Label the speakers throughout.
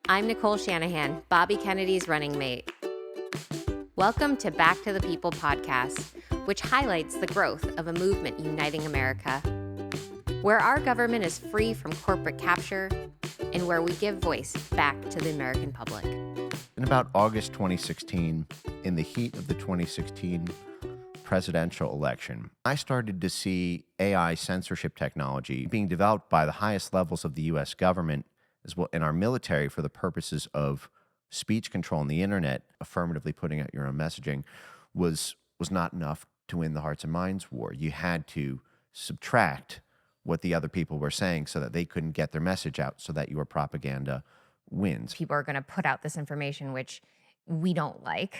Speaker 1: I'm Nicole Shanahan, Bobby Kennedy's running mate. Welcome to Back to the People podcast, which highlights the growth of a movement uniting America, where our government is free from corporate capture and where we give voice back to the American public.
Speaker 2: In about August 2016, in the heat of the 2016 presidential election, I started to see AI censorship technology being developed by the highest levels of the U.S. government as well in our military for the purposes of speech control on the internet. Affirmatively putting out your own messaging was not enough to win the hearts and minds war. You had to subtract what the other people were saying so that they couldn't get their message out, so that your propaganda wins.
Speaker 1: People are going to put out this information which we don't like,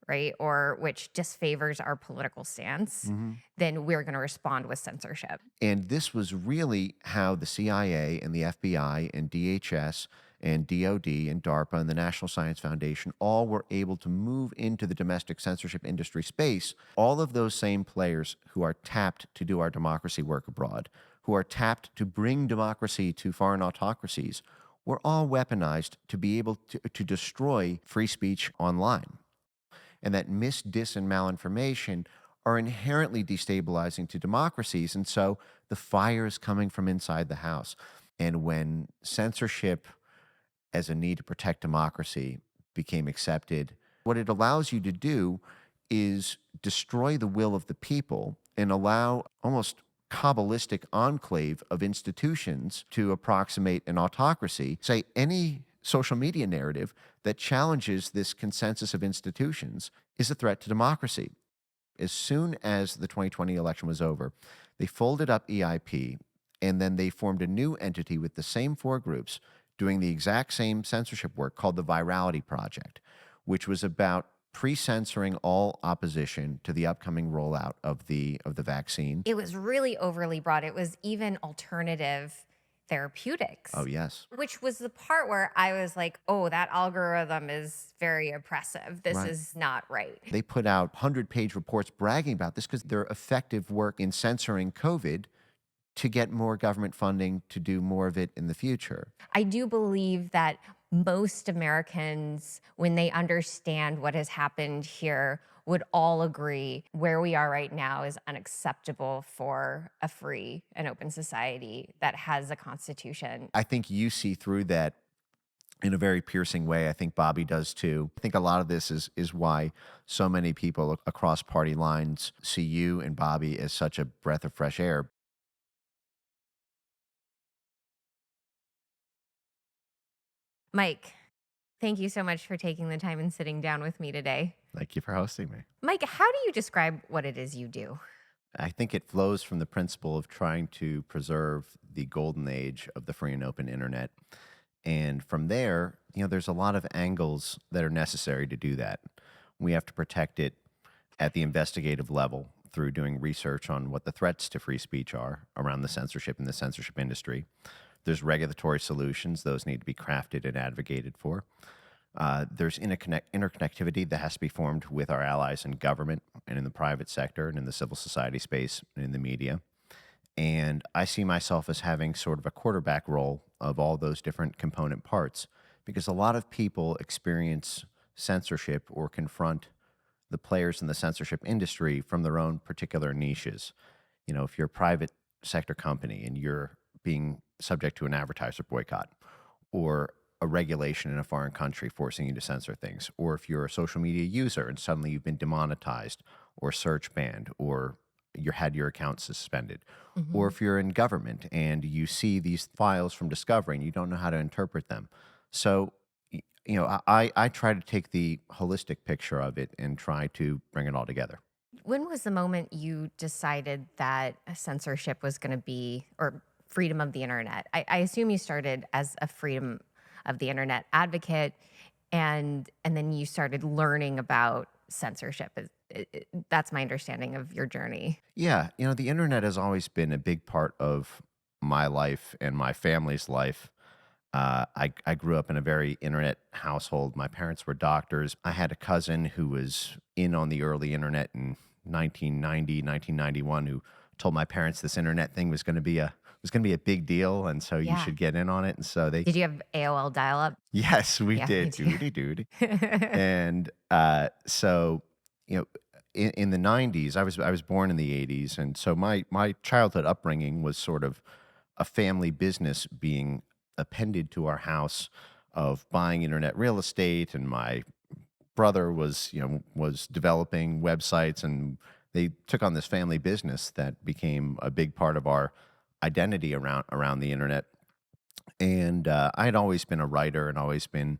Speaker 1: right? Or which disfavors our political stance, then we're going to respond with censorship.
Speaker 2: And this was really how the CIA and the FBI and DHS and DOD and DARPA and the National Science Foundation all were able to move into the domestic censorship industry space. All of those same players who are tapped to do our democracy work abroad, who are tapped to bring democracy to foreign autocracies, were all weaponized to be able to destroy free speech online. And that mis, dis, and malinformation are inherently destabilizing to democracies. And so the fire is coming from inside the house. And when censorship as a need to protect democracy became accepted, what it allows you to do is destroy the will of the people and allow almost Kabbalistic enclave of institutions to approximate an autocracy. Say any social media narrative that challenges this consensus of institutions is a threat to democracy. As soon as the 2020 election was over, they folded up EIP, and then they formed a new entity with the same four groups doing the exact same censorship work called the Virality Project, which was about pre-censoring all opposition to the upcoming rollout of the vaccine.
Speaker 1: It was really overly broad. It was even alternative therapeutics.
Speaker 2: Oh, yes.
Speaker 1: Which was the part where I was like, oh, that algorithm is very oppressive. This is not right.
Speaker 2: They put out 100-page reports bragging about this because their effective work in censoring COVID to get more government funding to do more of it in the future.
Speaker 1: I do believe that most Americans, when they understand what has happened here, would all agree where we are right now is unacceptable for a free and open society that has a constitution.
Speaker 2: I think you see through that in a very piercing way. I think Bobby does too. I think a lot of this is why so many people across party lines see you and Bobby as such a breath of fresh air.
Speaker 1: Mike, thank you so much for taking the time and sitting down with me today.
Speaker 2: Thank you for hosting me.
Speaker 1: Mike, how do you describe what it is you do?
Speaker 2: I think it flows from the principle of trying to preserve the golden age of the free and open internet. And from there, there's a lot of angles that are necessary to do that. We have to protect it at the investigative level through doing research on what the threats to free speech are around the censorship and the censorship industry. There's regulatory solutions. Those need to be crafted and advocated for. There's interconnectivity that has to be formed with our allies in government and in the private sector and in the civil society space and in the media. And I see myself as having sort of a quarterback role of all those different component parts, because a lot of people experience censorship or confront the players in the censorship industry from their own particular niches. If you're a private sector company and you're being subject to an advertiser boycott or a regulation in a foreign country forcing you to censor things, or if you're a social media user and suddenly you've been demonetized or search banned or you had your account suspended, or if you're in government and you see these files from Discovery and you don't know how to interpret them. So, I try to take the holistic picture of it and try to bring it all together.
Speaker 1: When was the moment you decided that censorship was going to be, or freedom of the internet? I assume you started as a freedom of the internet advocate, and then you started learning about censorship. That's my understanding of your journey.
Speaker 2: Yeah, the internet has always been a big part of my life and my family's life. I grew up in a very internet household. My parents were doctors. I had a cousin who was in on the early internet in 1990, 1991, who told my parents this internet thing was going to be was going to be a big deal, and so you
Speaker 1: Yeah.
Speaker 2: should get in on it. And so they,
Speaker 1: Did you have AOL dial-up?
Speaker 2: yes, we
Speaker 1: Yeah, me
Speaker 2: did,
Speaker 1: too.
Speaker 2: doody doody. And so, you know, in the '90s, I was born in the '80s, and so my childhood upbringing was sort of a family business being appended to our house of buying internet real estate, and my brother was developing websites, and they took on this family business that became a big part of our identity around the internet. And I had always been a writer and always been,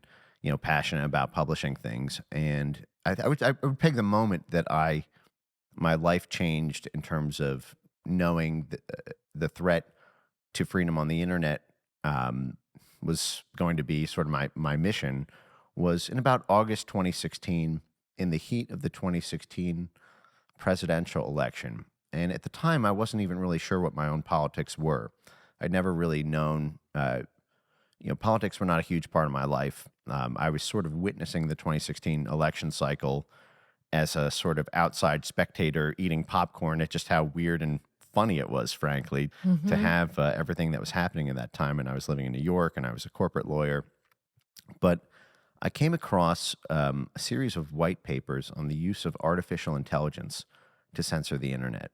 Speaker 2: passionate about publishing things. And I would peg the moment that I my life changed in terms of knowing the threat to freedom on the internet um, was going to be sort of my mission was in about August 2016, in the heat of the 2016 presidential election. And at the time, I wasn't even really sure what my own politics were. I'd never really known, politics were not a huge part of my life. I was sort of witnessing the 2016 election cycle as a sort of outside spectator eating popcorn at just how weird and funny it was, frankly, to
Speaker 1: Mhm.
Speaker 2: have everything that was happening at that time. And I was living in New York and I was a corporate lawyer. But I came across a series of white papers on the use of artificial intelligence to censor the internet.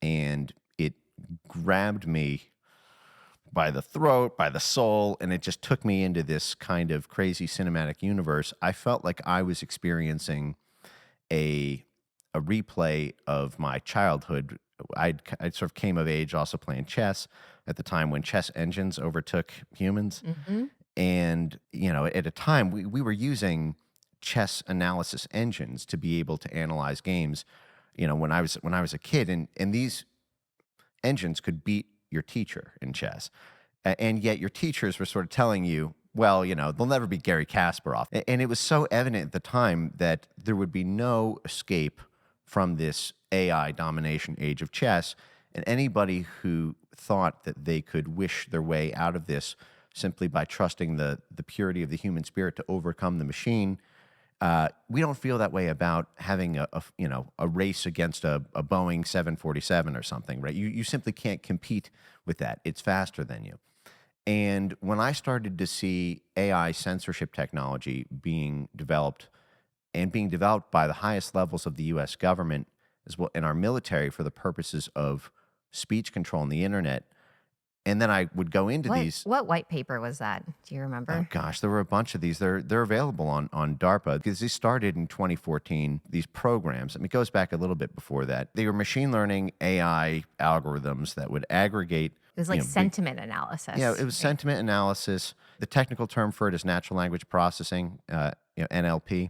Speaker 2: And it grabbed me by the throat, by the soul, and it just took me into this kind of crazy cinematic universe. I felt like I was experiencing a a replay of my childhood. I sort of came of age also playing chess at the time when chess engines overtook humans.
Speaker 1: Mhm.
Speaker 2: And, at a time we were using chess analysis engines to be able to analyze games, when I was a kid, and these engines could beat your teacher in chess. And yet your teachers were sort of telling you, well, they'll never be Gary Kasparov. And it was so evident at the time that there would be no escape from this AI domination age of chess. And anybody who thought that they could wish their way out of this simply by trusting the purity of the human spirit to overcome the machine, we don't feel that way about having a race against a Boeing 747 or something, right? You simply can't compete with that. It's faster than you. And when I started to see AI censorship technology being developed and being developed by the highest levels of the US government as well in our military for the purposes of speech control on the internet, and then I would go into
Speaker 1: What
Speaker 2: these.
Speaker 1: what white paper was that? Do you
Speaker 2: Oh
Speaker 1: remember?
Speaker 2: gosh, there were a bunch of these. They're available on DARPA because these started in 2014. These programs, I mean, it goes back a little bit before that. They were machine learning AI algorithms that would aggregate,
Speaker 1: It was like
Speaker 2: big.
Speaker 1: sentiment
Speaker 2: Yeah,
Speaker 1: analysis,
Speaker 2: it was
Speaker 1: right?
Speaker 2: sentiment analysis. The technical term for it is natural language processing, NLP.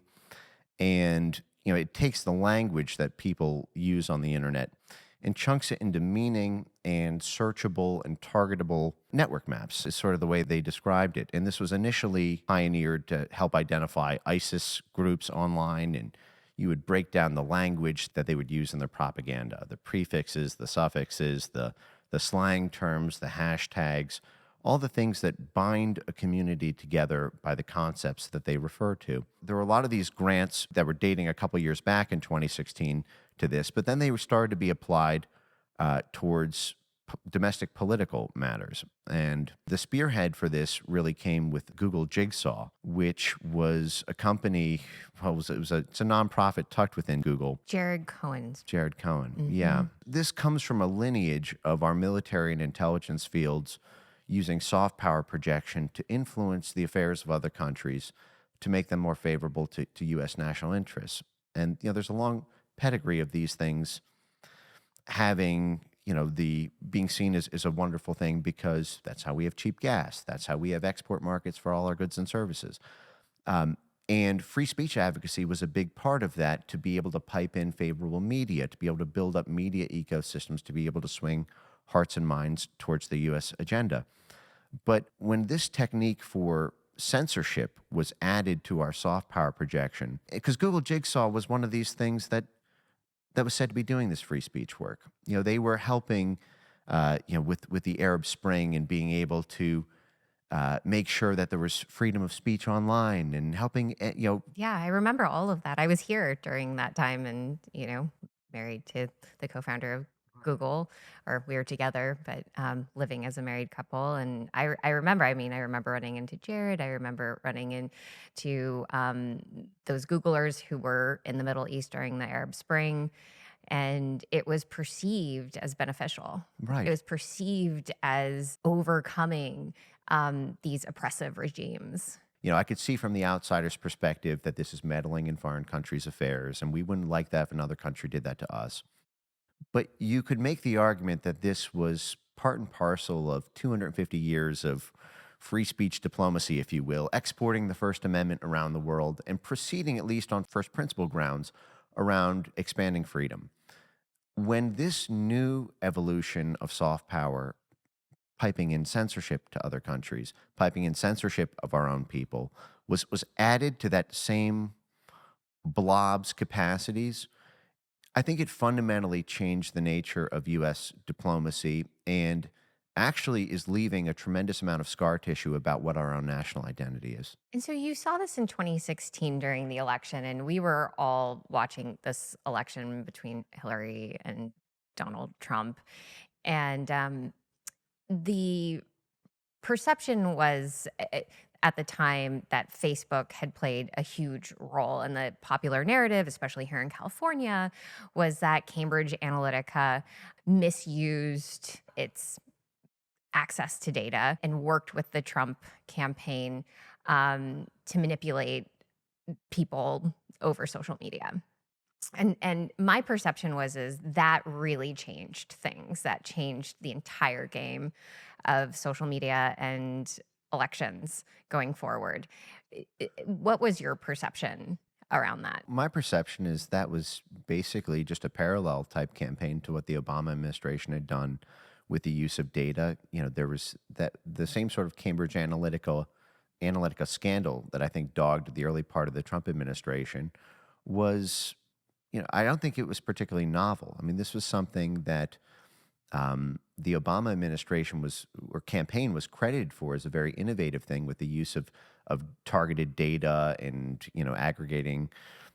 Speaker 2: And it takes the language that people use on the internet and chunks it into meaning and searchable and targetable network maps is sort of the way they described it. And this was initially pioneered to help identify ISIS groups online, and you would break down the language that they would use in their propaganda, the prefixes, the suffixes, the slang terms, the hashtags, all the things that bind a community together by the concepts that they refer to. There were a lot of these grants that were dating a couple years back in 2016 to this, but then they were started to be applied towards domestic political matters. And the spearhead for this really came with Google Jigsaw, which was a company, well, it's a nonprofit tucked within Google.
Speaker 1: Jared Cohen's.
Speaker 2: Jared Cohen. Yeah.
Speaker 1: Mhm.
Speaker 2: This comes from a lineage of our military and intelligence fields using soft power projection to influence the affairs of other countries to make them more favorable to U.S. national interests. And, there's a long pedigree of these things having, the being seen as a wonderful thing because that's how we have cheap gas. That's how we have export markets for all our goods and services. Um, and free speech advocacy was a big part of that to be able to pipe in favorable media, to be able to build up media ecosystems, to be able to swing hearts and minds towards the U.S. agenda. But when this technique for censorship was added to our soft power projection, because Google Jigsaw was one of these things that was said to be doing this free speech work. They were helping, with the Arab Spring and being able to make sure that there was freedom of speech online and helping,
Speaker 1: Yeah, I remember all of that. I was here during that time and, married to the co-founder of Google, or we were together, but living as a married couple. And I remember, I remember running into Jared. I remember running into those Googlers who were in the Middle East during the Arab Spring, and it was perceived as beneficial. It
Speaker 2: Right.
Speaker 1: was perceived as overcoming these oppressive regimes.
Speaker 2: I could see from the outsider's perspective that this is meddling in foreign countries' affairs, and we wouldn't like that if another country did that to us. But you could make the argument that this was part and parcel of 250 years of free speech diplomacy, if you will, exporting the First Amendment around the world and proceeding, at least on first principle grounds, around expanding freedom. When this new evolution of soft power, piping in censorship to other countries, piping in censorship of our own people, was added to that same blob's capacities, I think it fundamentally changed the nature of U.S. diplomacy and actually is leaving a tremendous amount of scar tissue about what our own national identity is.
Speaker 1: And so you saw this in 2016 during the election, and we were all watching this election between Hillary and Donald Trump. And the perception was at the time that Facebook had played a huge role in the popular narrative, especially here in California, was that Cambridge Analytica misused its access to data and worked with the Trump campaign to manipulate people over social media. And my perception was is that really changed things. That changed the entire game of social media and elections going forward. What was your perception around that?
Speaker 2: My perception is that was basically just a parallel type campaign to what the Obama administration had done with the use of data. There was that the same sort of Cambridge Analytica scandal that I think dogged the early part of the Trump administration was, I don't think it was particularly novel. I mean, this was something that the Obama administration or campaign was credited for as a very innovative thing with the use of targeted data and aggregating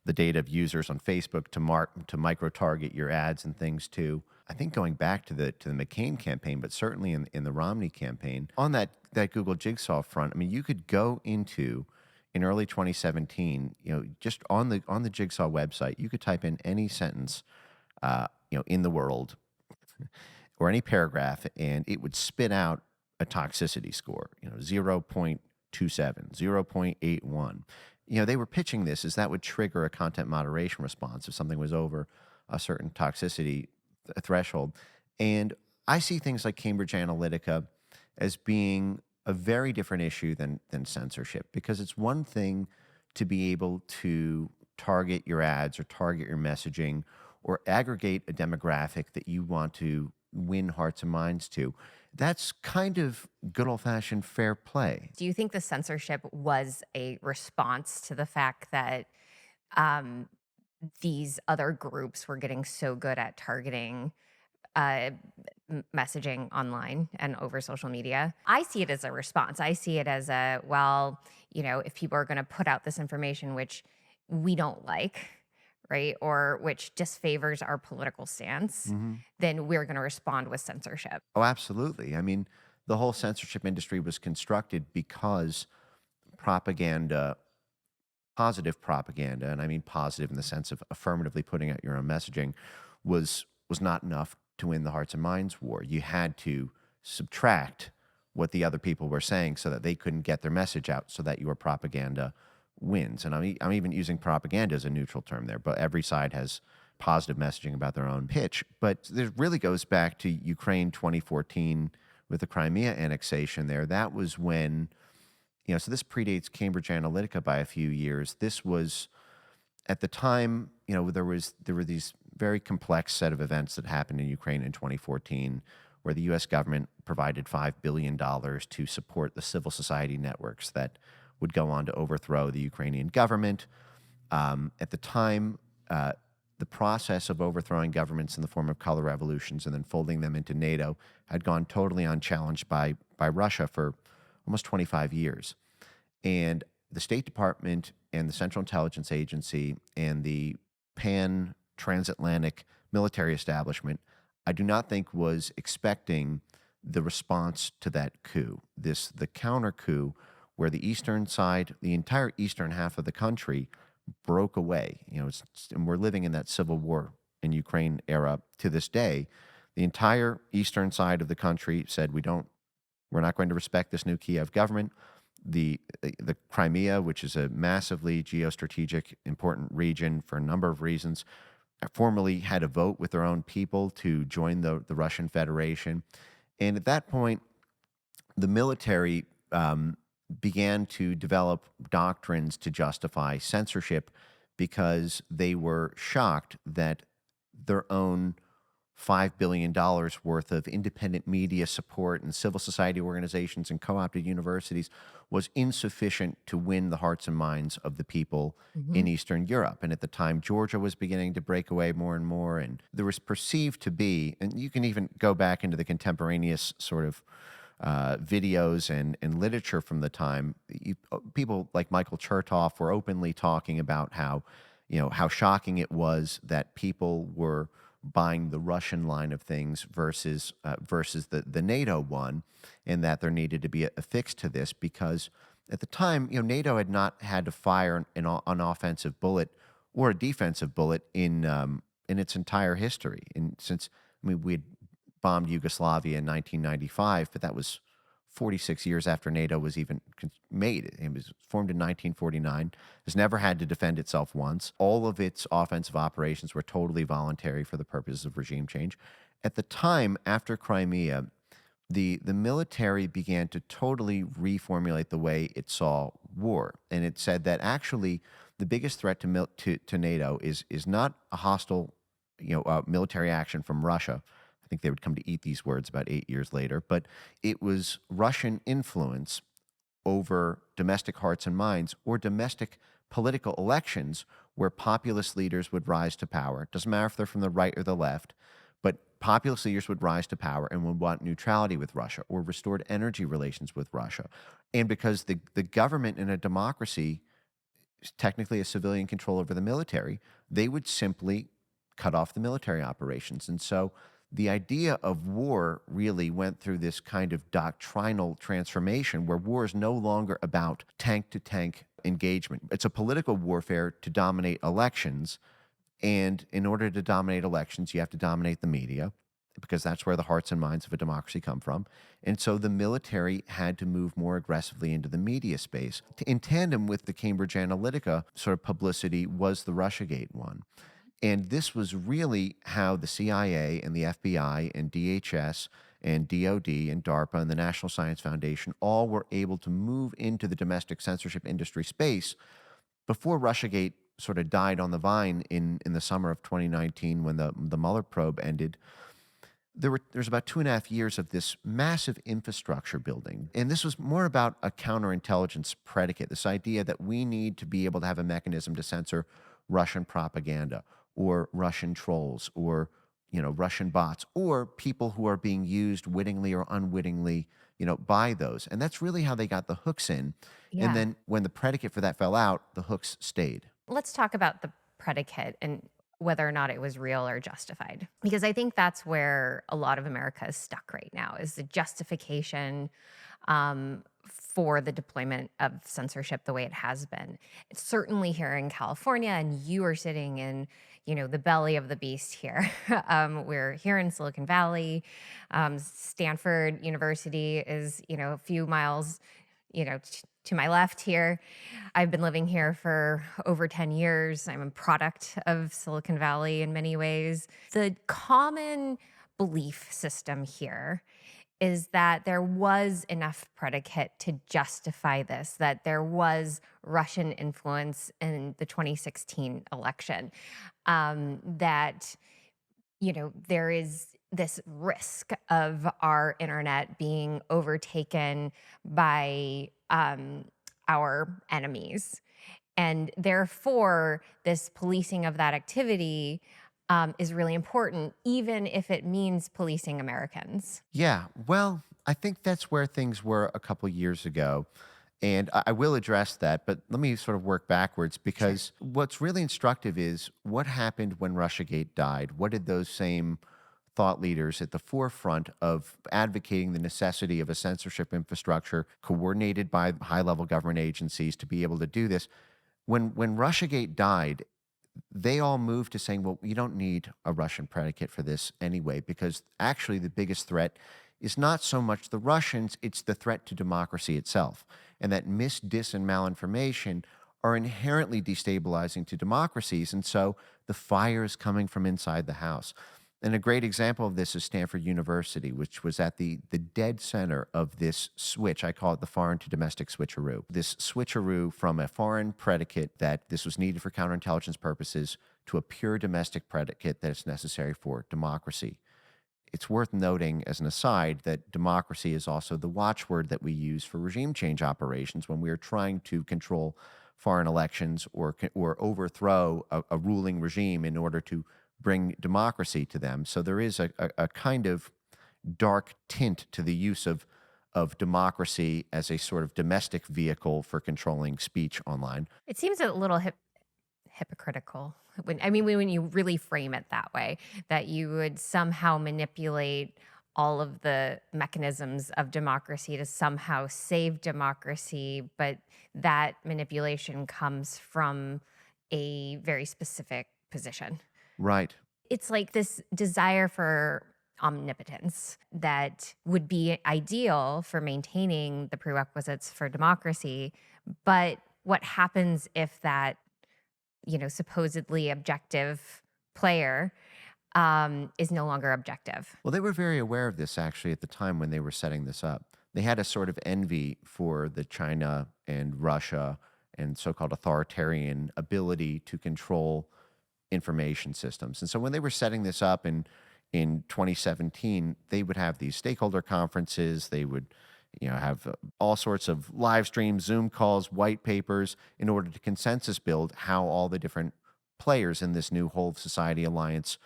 Speaker 2: the data of users on Facebook to micro target your ads and things too. I think going back to the McCain campaign, but certainly in the Romney campaign on that Google Jigsaw front. I mean, you could go into in early 2017, just on the Jigsaw website, you could type in any sentence, in the world or any paragraph, and it would spit out a toxicity score, 0.27, 0.81. They were pitching this as that would trigger a content moderation response if something was over a certain toxicity threshold. And I see things like Cambridge Analytica as being a very different issue than censorship, because it's one thing to be able to target your ads or target your messaging or aggregate a demographic that you want to win hearts and minds to. That's kind of good old-fashioned fair play.
Speaker 1: Do you think the censorship was a response to the fact that um, these other groups were getting so good at targeting uh, messaging online and over social media? I see it as a response. I see it as well, if people are going to put out this information, which we don't like, right, or which disfavors our political stance, then we're going to respond with censorship.
Speaker 2: Oh, absolutely. I mean, the whole censorship industry was constructed because propaganda, positive propaganda, and I mean positive in the sense of affirmatively putting out your own messaging, was not enough to win the hearts and minds war. You had to subtract what the other people were saying so that they couldn't get their message out, so that your propaganda wins. And I'm even using propaganda as a neutral term there, but every side has positive messaging about their own pitch. But this really goes back to Ukraine 2014 with the Crimea annexation there. That was when, so this predates Cambridge Analytica by a few years. This was at the time, there were these very complex set of events that happened in Ukraine in 2014, where the U.S. government provided $5 billion to support the civil society networks that would go on to overthrow the Ukrainian government. At the time, the process of overthrowing governments in the form of color revolutions and then folding them into NATO had gone totally unchallenged by Russia for almost 25 years. And the State Department and the Central Intelligence Agency and the pan transatlantic military establishment I do not think was expecting the response to that coup, the counter coup, where the eastern side, the entire eastern half of the country, broke away. And we're living in that civil war in Ukraine era to this day. The entire eastern side of the country said we're not going to respect this new Kiev government. The Crimea, which is a massively geostrategic important region for a number of reasons, formally had a vote with their own people to join the Russian Federation. And at that point, the military began to develop doctrines to justify censorship because they were shocked that their own $5 billion worth of independent media support and civil society organizations and co opted universities was insufficient to win the hearts and minds of the people in
Speaker 1: Mhm.
Speaker 2: Eastern Europe. And at the time, Georgia was beginning to break away more and more. And there was perceived to be, and you can even go back into the contemporaneous sort of videos and literature from the time, people like Michael Chertoff were openly talking about how shocking it was that people were buying the Russian line of things versus the NATO one, and that there needed to be a fix to this because at the time, NATO had not had to fire an offensive bullet or a defensive bullet in its entire history, and since we had bombed Yugoslavia in 1995, but that was 46 years after NATO was even made. It was formed in 1949, has never had to defend itself once. All of its offensive operations were totally voluntary for the purposes of regime change. At the time, after Crimea, the military began to totally reformulate the way it saw war. And it said that actually the biggest threat to NATO is not a hostile military action from Russia. I think they would come to eat these words about 8 years later, but it was Russian influence over domestic hearts and minds or domestic political elections where populist leaders would rise to power. It doesn't matter if they're from the right or the left, but populist leaders would rise to power and would want neutrality with Russia or restored energy relations with Russia. And because the government in a democracy is technically a civilian control over the military, they would simply cut off the military operations. And so the idea of war really went through this kind of doctrinal transformation where war is no longer about tank to tank engagement. It's a political warfare to dominate elections. And in order to dominate elections, you have to dominate the media because that's where the hearts and minds of a democracy come from. And so the military had to move more aggressively into the media space. In tandem with the Cambridge Analytica sort of publicity was the Russiagate one. And this was really how the CIA and the FBI and DHS and DOD and DARPA and the National Science Foundation all were able to move into the domestic censorship industry space before Russiagate sort of died on the vine in the summer of 2019 when the Mueller probe ended. There's about 2.5 years of this massive infrastructure building. And this was more about a counterintelligence predicate, this idea that we need to be able to have a mechanism to censor Russian propaganda or Russian trolls or Russian bots or people who are being used wittingly or unwittingly by those. And that's really how they got the hooks in. And
Speaker 1: Yeah.
Speaker 2: then when the predicate for that fell out, the hooks stayed.
Speaker 1: Let's talk about the predicate and whether or not it was real or justified. Because I think that's where a lot of America is stuck right now is the justification for the deployment of censorship the way it has been. It's certainly here in California, and you are sitting in, the belly of the beast here. We're here in Silicon Valley. Stanford University is, a few miles, to my left here. I've been living here for over 10 years. I'm a product of Silicon Valley in many ways. The common belief system here is that there was enough predicate to justify this, that there was Russian influence in the 2016 election, that there is this risk of our internet being overtaken by our enemies. And therefore, this policing of that activity is really important, even if it means policing Americans.
Speaker 2: Yeah, well, I think that's where things were a couple years ago. And I will address that, but let me sort of work backwards
Speaker 1: Sure.
Speaker 2: because what's really instructive is what happened when Russiagate died. What did those same thought leaders at the forefront of advocating the necessity of a censorship infrastructure coordinated by high-level government agencies to be able to do this. When Russiagate died, they all moved to saying, well, you don't need a Russian predicate for this anyway, because actually the biggest threat is not so much the Russians, it's the threat to democracy itself. And that mis, dis, and malinformation are inherently destabilizing to democracies. And so the fire is coming from inside the house. And a great example of this is Stanford University, which was at the dead center of this switch. I call it the foreign to domestic switcheroo. This switcheroo from a foreign predicate that this was needed for counterintelligence purposes to a pure domestic predicate that is necessary for democracy. It's worth noting as an aside that democracy is also the watchword that we use for regime change operations when we are trying to control foreign elections or overthrow a ruling regime in order to bring democracy to them. So there is a kind of dark tint to the use of democracy as a sort of domestic vehicle for controlling speech online.
Speaker 1: It seems a little hypocritical when you really frame it that way, that you would somehow manipulate all of the mechanisms of democracy to somehow save democracy, but that manipulation comes from a very specific position.
Speaker 2: Right.
Speaker 1: It's like this desire for omnipotence that would be ideal for maintaining the prerequisites for democracy. But what happens if that, supposedly objective player is no longer objective?
Speaker 2: Well, they were very aware of this actually at the time when they were setting this up. They had a sort of envy for the China and Russia and so-called authoritarian ability to control information systems. And so when they were setting this up in 2017, they would have these stakeholder conferences. They would have all sorts of live streams, Zoom calls, white papers in order to consensus build how all the different players in this new whole of society alliance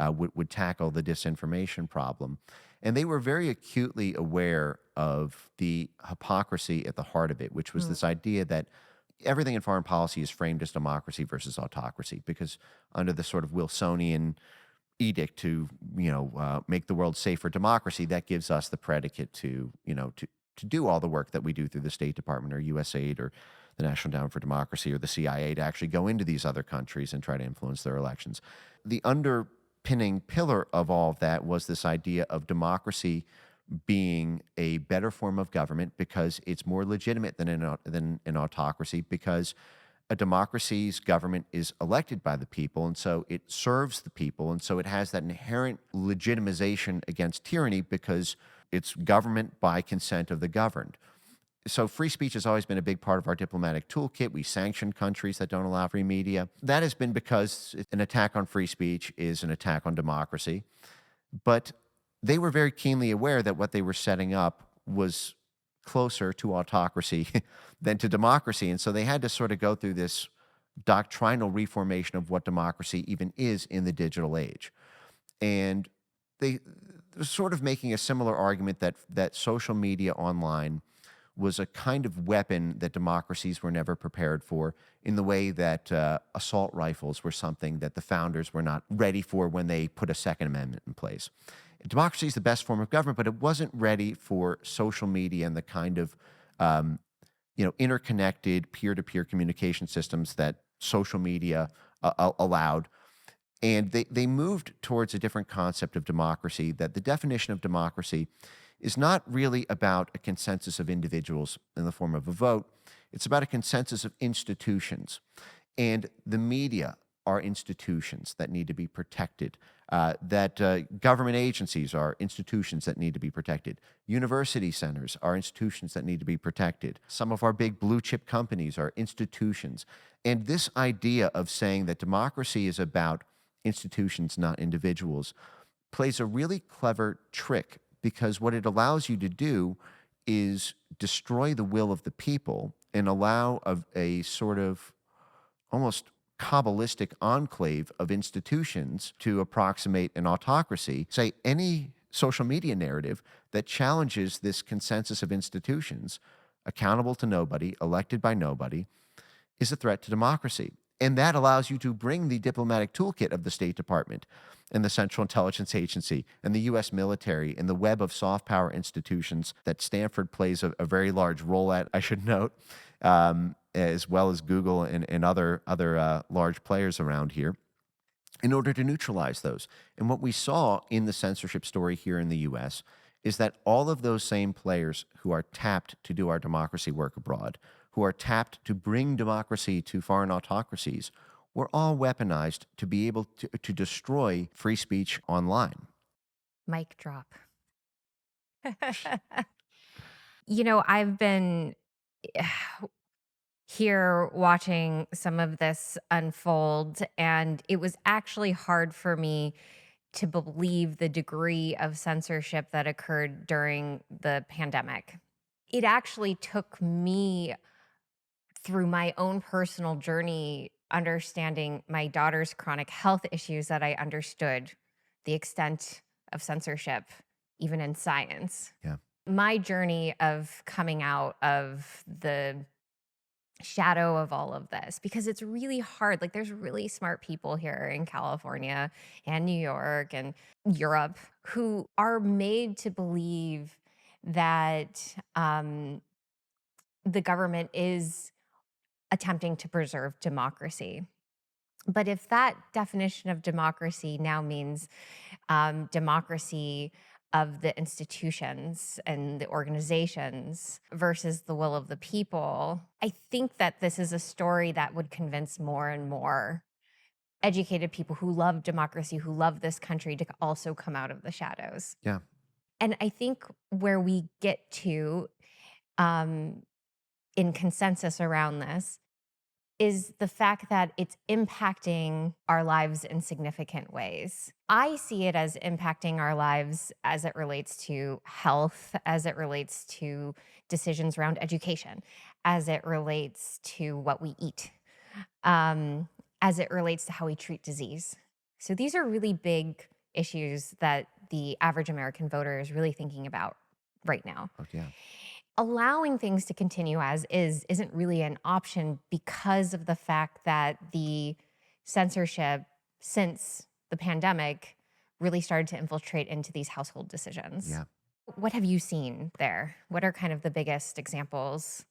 Speaker 2: would tackle the disinformation problem. And they were very acutely aware of the hypocrisy at the heart of it, which was this idea that everything in foreign policy is framed as democracy versus autocracy, because under the sort of Wilsonian edict to make the world safe for democracy, that gives us the predicate to do all the work that we do through the State Department or USAID or the National Endowment for Democracy or the CIA to actually go into these other countries and try to influence their elections. The underpinning pillar of all of that was this idea of democracy being a better form of government because it's more legitimate than an autocracy, because a democracy's government is elected by the people, and so it serves the people, and so it has that inherent legitimization against tyranny because it's government by consent of the governed. So free speech has always been a big part of our diplomatic toolkit. We sanction countries that don't allow free media. That has been because an attack on free speech is an attack on democracy. But they were very keenly aware that what they were setting up was closer to autocracy than to democracy. And so they had to sort of go through this doctrinal reformation of what democracy even is in the digital age. And they were sort of making a similar argument that social media online was a kind of weapon that democracies were never prepared for, in the way that assault rifles were something that the founders were not ready for when they put a Second Amendment in place. Democracy is the best form of government, but it wasn't ready for social media and the kind of interconnected peer-to-peer communication systems that social media allowed. And they moved towards a different concept of democracy, that the definition of democracy is not really about a consensus of individuals in the form of a vote. It's about a consensus of institutions. And the media are institutions that need to be protected, that government agencies are institutions that need to be protected. University centers are institutions that need to be protected. Some of our big blue chip companies are institutions. And this idea of saying that democracy is about institutions, not individuals, plays a really clever trick, because what it allows you to do is destroy the will of the people and allow a sort of almost Kabbalistic enclave of institutions to approximate an autocracy. Say any social media narrative that challenges this consensus of institutions, accountable to nobody, elected by nobody, is a threat to democracy. And that allows you to bring the diplomatic toolkit of the State Department and the Central Intelligence Agency and the U.S. military and the web of soft power institutions that Stanford plays a very large role at, I should note, as well as Google and other large players around here, in order to neutralize those. And what we saw in the censorship story here in the US is that all of those same players who are tapped to do our democracy work abroad, who are tapped to bring democracy to foreign autocracies, were all weaponized to be able to destroy free speech online.
Speaker 1: Mic drop. I've been here watching some of this unfold, and it was actually hard for me to believe the degree of censorship that occurred during the pandemic. It actually took me through my own personal journey, understanding my daughter's chronic health issues, that I understood the extent of censorship, even in science.
Speaker 2: Yeah.
Speaker 1: My journey of coming out of the shadow of all of this, because it's really hard. Like, there's really smart people here in California and New York and Europe who are made to believe that the government is attempting to preserve democracy. But if that definition of democracy now means democracy of the institutions and the organizations versus the will of the people, I think that this is a story that would convince more and more educated people who love democracy, who love this country, to also come out of the shadows.
Speaker 2: Yeah.
Speaker 1: And I think where we get to in consensus around this is the fact that it's impacting our lives in significant ways. I see it as impacting our lives as it relates to health, as it relates to decisions around education, as it relates to what we eat, as it relates to how we treat disease. So these are really big issues that the average American voter is really thinking about right now.
Speaker 2: Oh, yeah.
Speaker 1: Allowing things to continue as is isn't really an option because of the fact that the censorship since the pandemic really started to infiltrate into these household decisions.
Speaker 2: Yeah.
Speaker 1: What have you seen there? What are kind of the biggest examples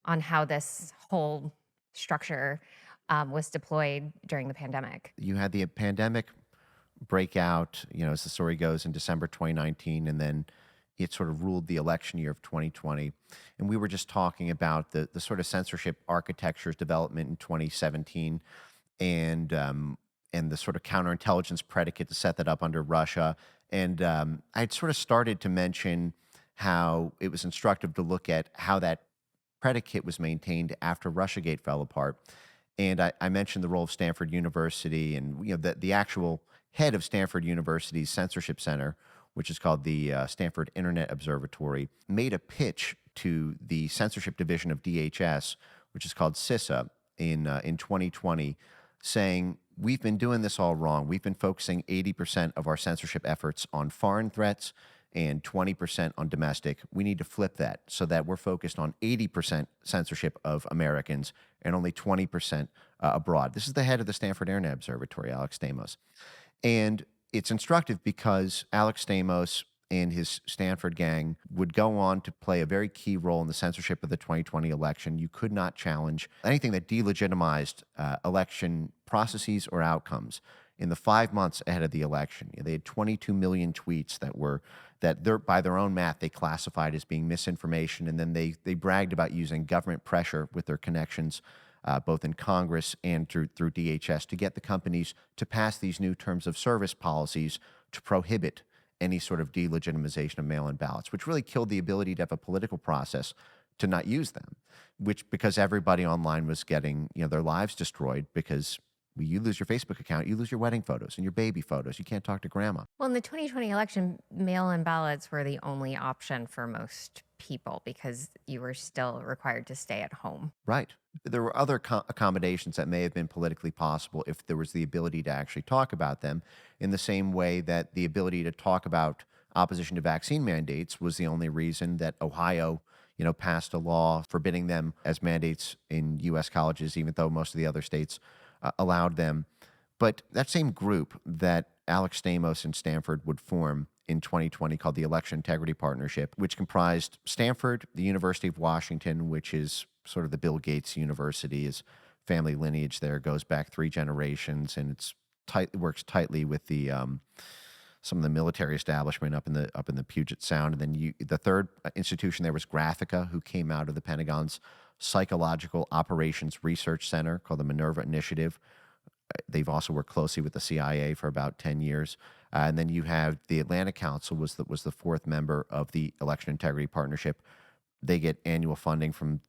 Speaker 1: on how this whole structure was deployed during the pandemic?
Speaker 2: You had the pandemic breakout, as the story goes, in December 2019, and then it sort of ruled the election year of 2020. And we were just talking about the sort of censorship architecture's development in 2017, and the sort of counterintelligence predicate to set that up under Russia. And I'd sort of started to mention how it was instructive to look at how that predicate was maintained after Russiagate fell apart. And I mentioned the role of Stanford University, and the actual head of Stanford University's censorship center, which is called the Stanford Internet Observatory, made a pitch to the censorship division of DHS, which is called CISA, in 2020, saying, we've been doing this all wrong. We've been focusing 80% of our censorship efforts on foreign threats and 20% on domestic. We need to flip that so that we're focused on 80% censorship of Americans and only 20% abroad. This is the head of the Stanford Internet Observatory, Alex Stamos. And it's instructive because Alex Stamos and his Stanford gang would go on to play a very key role in the censorship of the 2020 election. You could not challenge anything that delegitimized election processes or outcomes. In the 5 months ahead of the election, they had 22 million tweets that by their own math, they classified as being misinformation. And then they bragged about using government pressure with their connections, both in Congress and through DHS, to get the companies to pass these new terms of service policies to prohibit any sort of delegitimization of mail-in ballots, which really killed the ability to have a political process to not use them, because everybody online was getting their lives destroyed because you lose your Facebook account, you lose your wedding photos and your baby photos. You can't talk to grandma.
Speaker 1: Well, in the 2020 election, mail-in ballots were the only option for most people because you were still required to stay at home.
Speaker 2: Right. There were other accommodations that may have been politically possible if there was the ability to actually talk about them, in the same way that the ability to talk about opposition to vaccine mandates was the only reason that Ohio, passed a law forbidding them as mandates in U.S. colleges, even though most of the other states allowed them. But that same group that Alex Stamos and Stanford would form in 2020, called the Election Integrity Partnership, which comprised Stanford, the University of Washington, which is sort of the Bill Gates University. His family lineage there goes back 3 generations, and it works tightly with the some of the military establishment up in the Puget Sound. And then the third institution there was Graphica, who came out of the Pentagon's Psychological Operations Research Center, called the Minerva Initiative. They've also worked closely with the CIA for about 10 years. And then you have the Atlantic Council was the fourth member of the Election Integrity Partnership. They get annual funding from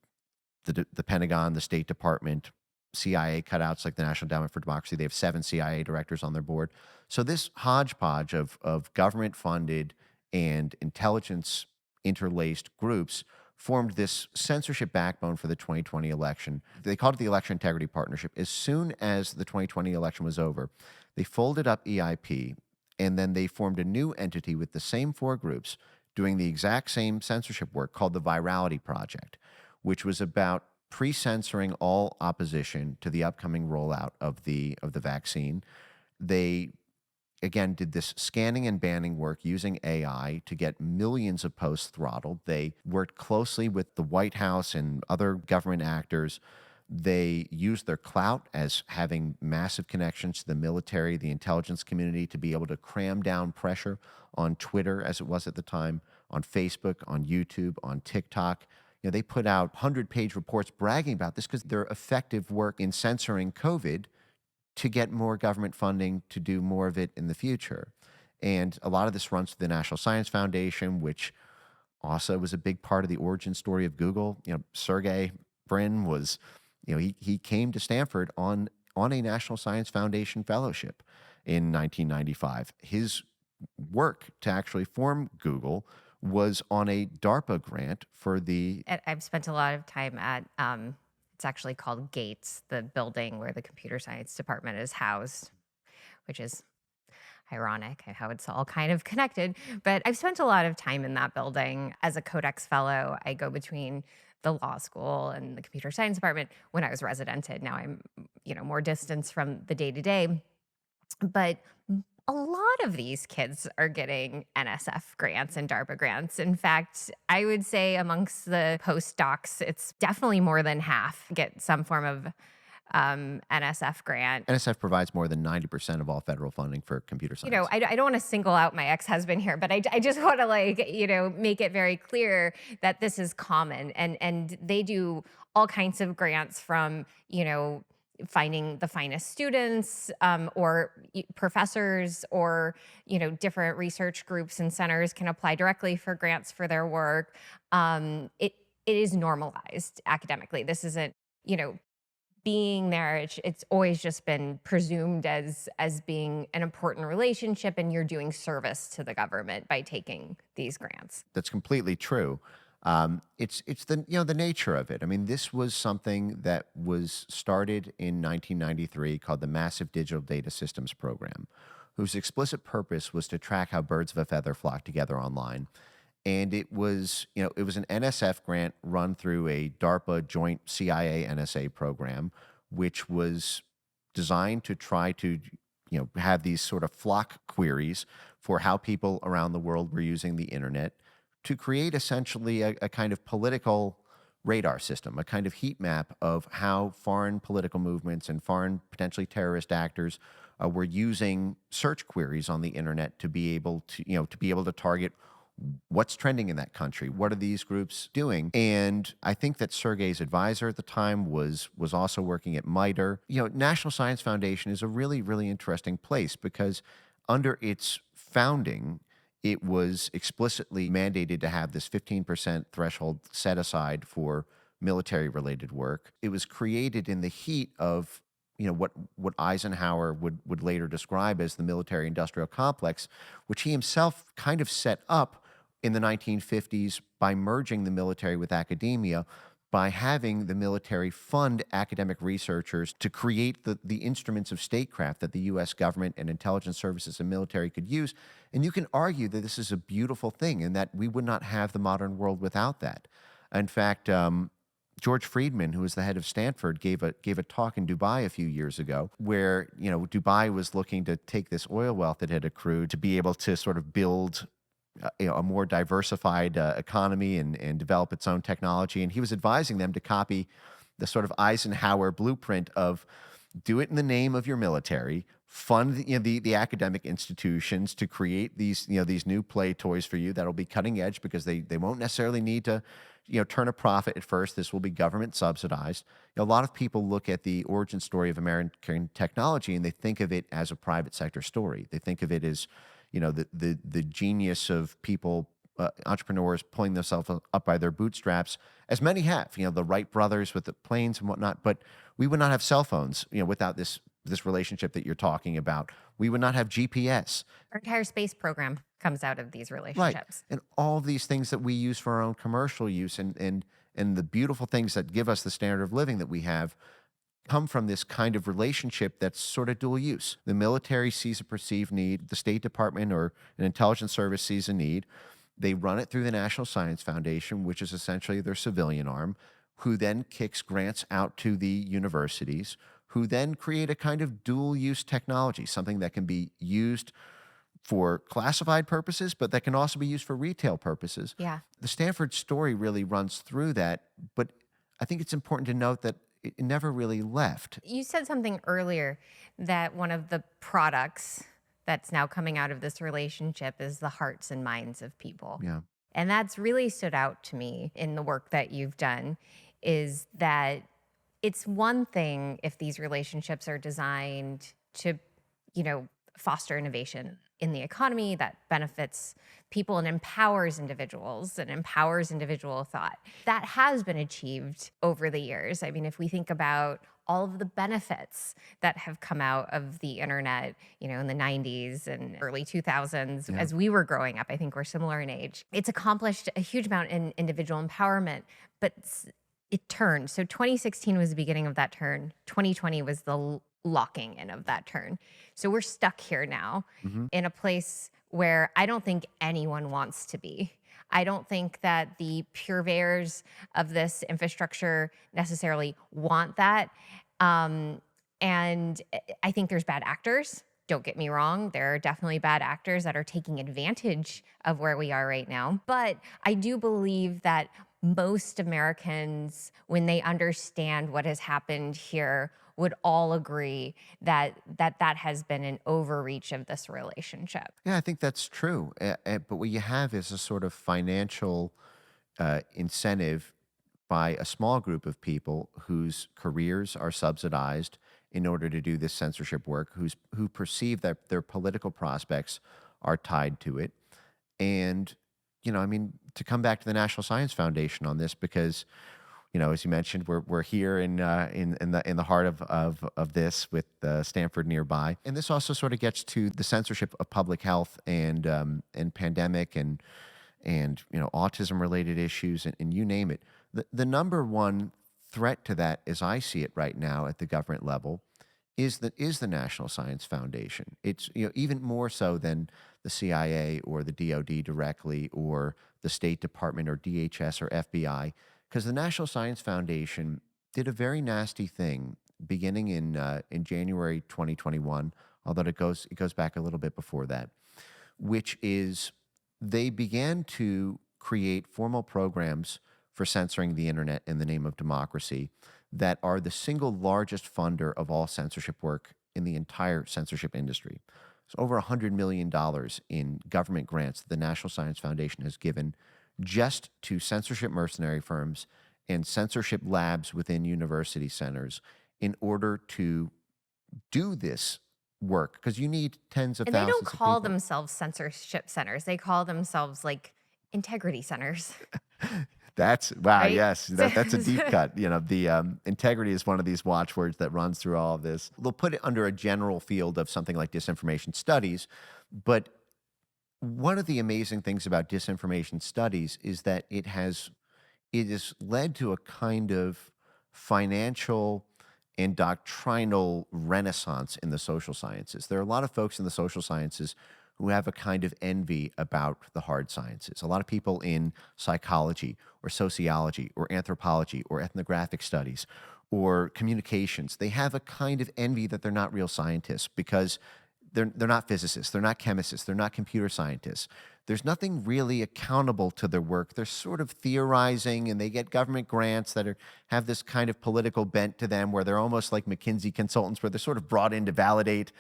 Speaker 2: the Pentagon, the State Department, CIA cutouts like the National Endowment for Democracy. They have 7 CIA directors on their board. So this hodgepodge of government-funded and intelligence interlaced groups formed this censorship backbone for the 2020 election. They called it the Election Integrity Partnership. As soon as the 2020 election was over, they folded up EIP, and then they formed a new entity with the same 4 groups doing the exact same censorship work called the Virality Project, which was about pre-censoring all opposition to the upcoming rollout of the vaccine. They again did this scanning and banning work using AI to get millions of posts throttled. They worked closely with the White House and other government actors. They used their clout as having massive connections to the military, the intelligence community, to be able to cram down pressure on Twitter, as it was at the time, on Facebook, on YouTube, on TikTok. They put out 100-page reports bragging about this because their effective work in censoring COVID to get more government funding to do more of it in the future. And a lot of this runs through the National Science Foundation, which also was a big part of the origin story of Google. Sergey Brin was, he came to Stanford on a National Science Foundation fellowship in 1995. His work to actually form Google was on a DARPA grant for the...
Speaker 1: I've spent a lot of time at, it's actually called Gates, the building where the computer science department is housed, which is ironic how it's all kind of connected. But I've spent a lot of time in that building as a Codex fellow. I go between the law school and the computer science department when I was residented. Now I'm, more distance from the day to day. But a lot of these kids are getting NSF grants and DARPA grants. In fact, I would say amongst the postdocs, it's definitely more than half get some form of NSF grant.
Speaker 2: NSF provides more than 90% of all federal funding for computer science.
Speaker 1: I don't want to single out my ex-husband here, but I just want to make it very clear that this is common. And they do all kinds of grants from, finding the finest students or professors or different research groups and centers can apply directly for grants for their work. It is normalized academically. This isn't being there. It's always just been presumed as being an important relationship, and you're doing service to the government by taking these grants.
Speaker 2: That's completely true. It's the nature of it. I mean, this was something that was started in 1993 called the Massive Digital Data Systems Program, whose explicit purpose was to track how birds of a feather flock together online. And it was an NSF grant run through a DARPA joint CIA NSA program, which was designed to try to have these sort of flock queries for how people around the world were using the internet, to create essentially a kind of political radar system, a kind of heat map of how foreign political movements and foreign potentially terrorist actors were using search queries on the internet to be able to target what's trending in that country. What are these groups doing? And I think that Sergey's advisor at the time was also working at MITRE. National Science Foundation is a really, really interesting place because under its founding, it was explicitly mandated to have this 15% threshold set aside for military-related work. It was created in the heat of what Eisenhower would later describe as the military-industrial complex, which he himself kind of set up in the 1950s by merging the military with academia, by having the military fund academic researchers to create the instruments of statecraft that the U.S. government and intelligence services and military could use. And you can argue that this is a beautiful thing and that we would not have the modern world without that. In fact, George Friedman, who was the head of Stanford, gave a talk in Dubai a few years ago, where Dubai was looking to take this oil wealth that had accrued to be able to sort of build a more diversified economy and develop its own technology. And he was advising them to copy the sort of Eisenhower blueprint of do it in the name of your military, fund the academic institutions to create these new play toys for you that'll be cutting edge because they won't necessarily need to turn a profit at first. This will be government subsidized. A lot of people look at the origin story of American technology and they think of it as a private sector story. They think of it as the genius of people, entrepreneurs pulling themselves up by their bootstraps, as many have. The Wright brothers with the planes and whatnot. But we would not have cell phones, without this relationship that you're talking about. We would not have GPS.
Speaker 1: Our entire space program comes out of these
Speaker 2: Right.
Speaker 1: relationships.
Speaker 2: And all these things that we use for our own commercial use and the beautiful things that give us the standard of living that we have come from this kind of relationship that's sort of dual use. The military sees a perceived need, the State Department or an intelligence service sees a need. They run it through the National Science Foundation, which is essentially their civilian arm, who then kicks grants out to the universities, who then create a kind of dual use technology, something that can be used for classified purposes, but that can also be used for retail purposes.
Speaker 1: Yeah.
Speaker 2: The Stanford story really runs through that, but I think it's important to note that it never really left.
Speaker 1: You said something earlier that one of the products that's now coming out of this relationship is the hearts and minds of people.
Speaker 2: Yeah.
Speaker 1: And that's really stood out to me in the work that you've done, is that it's one thing if these relationships are designed to, foster innovation in the economy that benefits people and empowers individuals and empowers individual thought. That has been achieved over the years. I mean, if we think about all of the benefits that have come out of the internet, in the 90s and early 2000s,
Speaker 2: Yeah.
Speaker 1: as we were growing up, I think we're similar in age. It's accomplished a huge amount in individual empowerment, but it turned. So 2016 was the beginning of that turn. 2020 was the locking in of that turn. So we're stuck here now
Speaker 2: Mhm.
Speaker 1: in a place where I don't think anyone wants to be. I don't think that the purveyors of this infrastructure necessarily want that. And I think there's bad actors. Don't get me wrong. There are definitely bad actors that are taking advantage of where we are right now. But I do believe that most Americans, when they understand what has happened here, would all agree that has been an overreach of this relationship.
Speaker 2: Yeah, I think that's true. But what you have is a sort of financial incentive by a small group of people whose careers are subsidized in order to do this censorship work, who perceive that their political prospects are tied to it. And, I mean, to come back to the National Science Foundation on this, because, as you mentioned, we're here in the heart of this with Stanford nearby, and this also sort of gets to the censorship of public health and pandemic and autism related issues and you name it. The number one threat to that, as I see it right now at the government level, is the National Science Foundation. It's even more so than the CIA or the DoD directly or the State Department or DHS or FBI, because the National Science Foundation did a very nasty thing beginning in January 2021, although it goes back a little bit before that, which is they began to create formal programs for censoring the internet in the name of democracy that are the single largest funder of all censorship work in the entire censorship industry. It's over $100 million in government grants that the National Science Foundation has given just to censorship mercenary firms and censorship labs within university centers in order to do this work, because you need tens of
Speaker 1: And they
Speaker 2: thousands
Speaker 1: don't
Speaker 2: of
Speaker 1: call
Speaker 2: people.
Speaker 1: themselves censorship centers. They call themselves like integrity centers,
Speaker 2: That's wow,
Speaker 1: right?
Speaker 2: yes, that's a deep cut. The integrity is one of these watchwords that runs through all of this. They'll put it under a general field of something like disinformation studies, but one of the amazing things about disinformation studies is that it has led to a kind of financial and doctrinal renaissance in the social sciences. There are a lot of folks in the social sciences who have a kind of envy about the hard sciences. A lot of people in psychology or sociology or anthropology or ethnographic studies or communications, they have a kind of envy that they're not real scientists because they're not physicists, they're not chemists, they're not computer scientists. There's nothing really accountable to their work. They're sort of theorizing, and they get government grants that have this kind of political bent to them, where they're almost like McKinsey consultants, where they're sort of brought in to validate,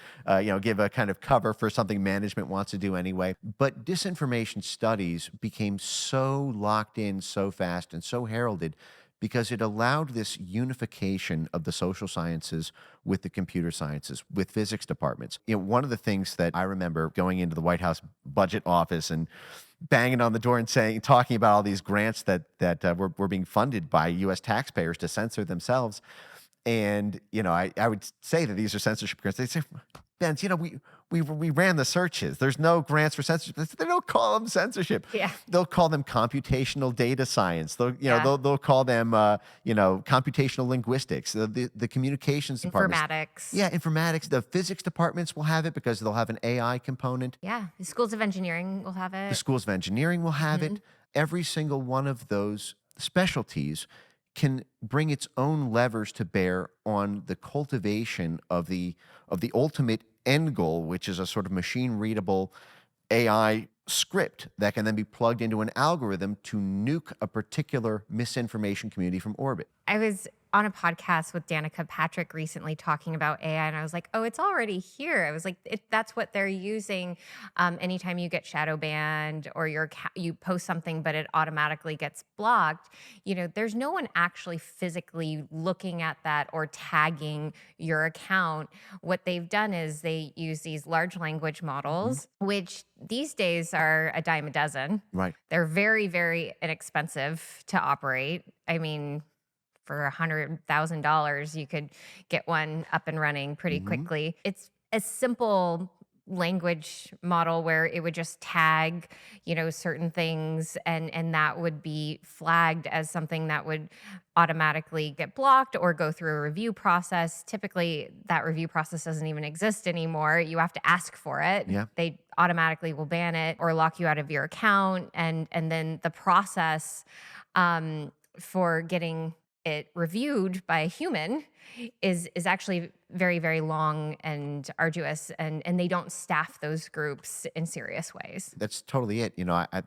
Speaker 2: give a kind of cover for something management wants to do anyway. But disinformation studies became so locked in so fast and so heralded because it allowed this unification of the social sciences with the computer sciences, with physics departments. One of the things that I remember going into the White House budget office and banging on the door and talking about all these grants that were being funded by U.S. taxpayers to censor themselves. And, I would say that these are censorship grants. They say, Benz, we ran the searches. There's no grants for censorship. They don't call them censorship.
Speaker 1: Yeah.
Speaker 2: They'll call them computational data science. They'll call them, computational linguistics. The communications departments.
Speaker 1: Informatics.
Speaker 2: Yeah, informatics. The physics departments will have it because they'll have an AI component.
Speaker 1: Yeah. The schools of engineering will have
Speaker 2: The
Speaker 1: it.
Speaker 2: schools of engineering will have it. Every single one of those specialties can bring its own levers to bear on the cultivation of the ultimate end goal, which is a sort of machine readable AI script that can then be plugged into an algorithm to nuke a particular misinformation community from orbit.
Speaker 1: I was on a podcast with Danica Patrick recently talking about AI, and I was like, oh, it's already here. I was like, that's what they're using. Anytime you get shadow banned or you post something, but it automatically gets blocked, there's no one actually physically looking at that or tagging your account. What they've done is they use these large language models, which these days are a dime a dozen.
Speaker 2: Right.
Speaker 1: They're very, very inexpensive to operate. I mean, for $100,000, you could get one up and running pretty quickly. It's a simple language model where it would just tag, certain things, and that would be flagged as something that would automatically get blocked or go through a review process. Typically, that review process doesn't even exist anymore. You have to ask for it.
Speaker 2: Yeah.
Speaker 1: They automatically will ban it or lock you out of your account, and then the process for getting it reviewed by a human is actually very, very long and arduous, and they don't staff those groups in serious ways.
Speaker 2: That's totally it. I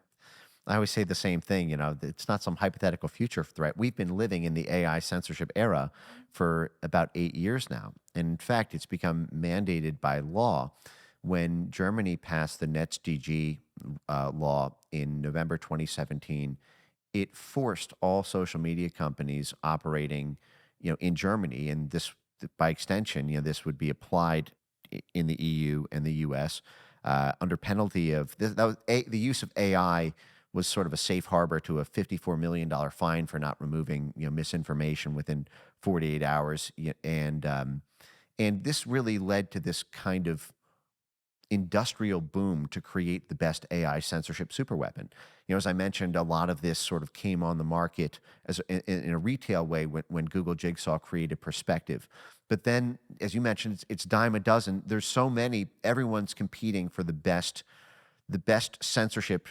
Speaker 2: always say the same thing. It's not some hypothetical future threat. We've been living in the AI censorship era for about 8 years now. And in fact, it's become mandated by law when Germany passed the NetzDG law in November 2017. It forced all social media companies operating, in Germany, and this, by extension, this would be applied in the EU and the US under penalty of this. The use of AI was sort of a safe harbor to a $54 million fine for not removing, misinformation within 48 hours, and this really led to this kind of industrial boom to create the best AI censorship superweapon. As I mentioned, a lot of this sort of came on the market as in a retail way when Google Jigsaw created Perspective. But then, as you mentioned, it's dime a dozen. There's so many. Everyone's competing for the best censorship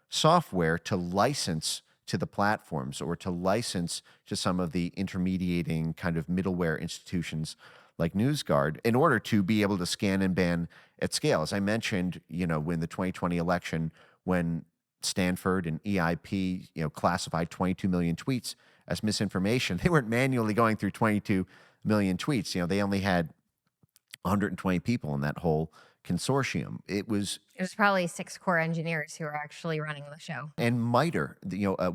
Speaker 2: software to license to the platforms or to license to some of the intermediating kind of middleware institutions like NewsGuard in order to be able to scan and ban at scale. As I mentioned, when the 2020 election, when Stanford and EIP, classified 22 million tweets as misinformation, they weren't manually going through 22 million tweets. They only had 120 people in that whole consortium. It was
Speaker 1: probably 6 core engineers who are actually running the show.
Speaker 2: And MITRE,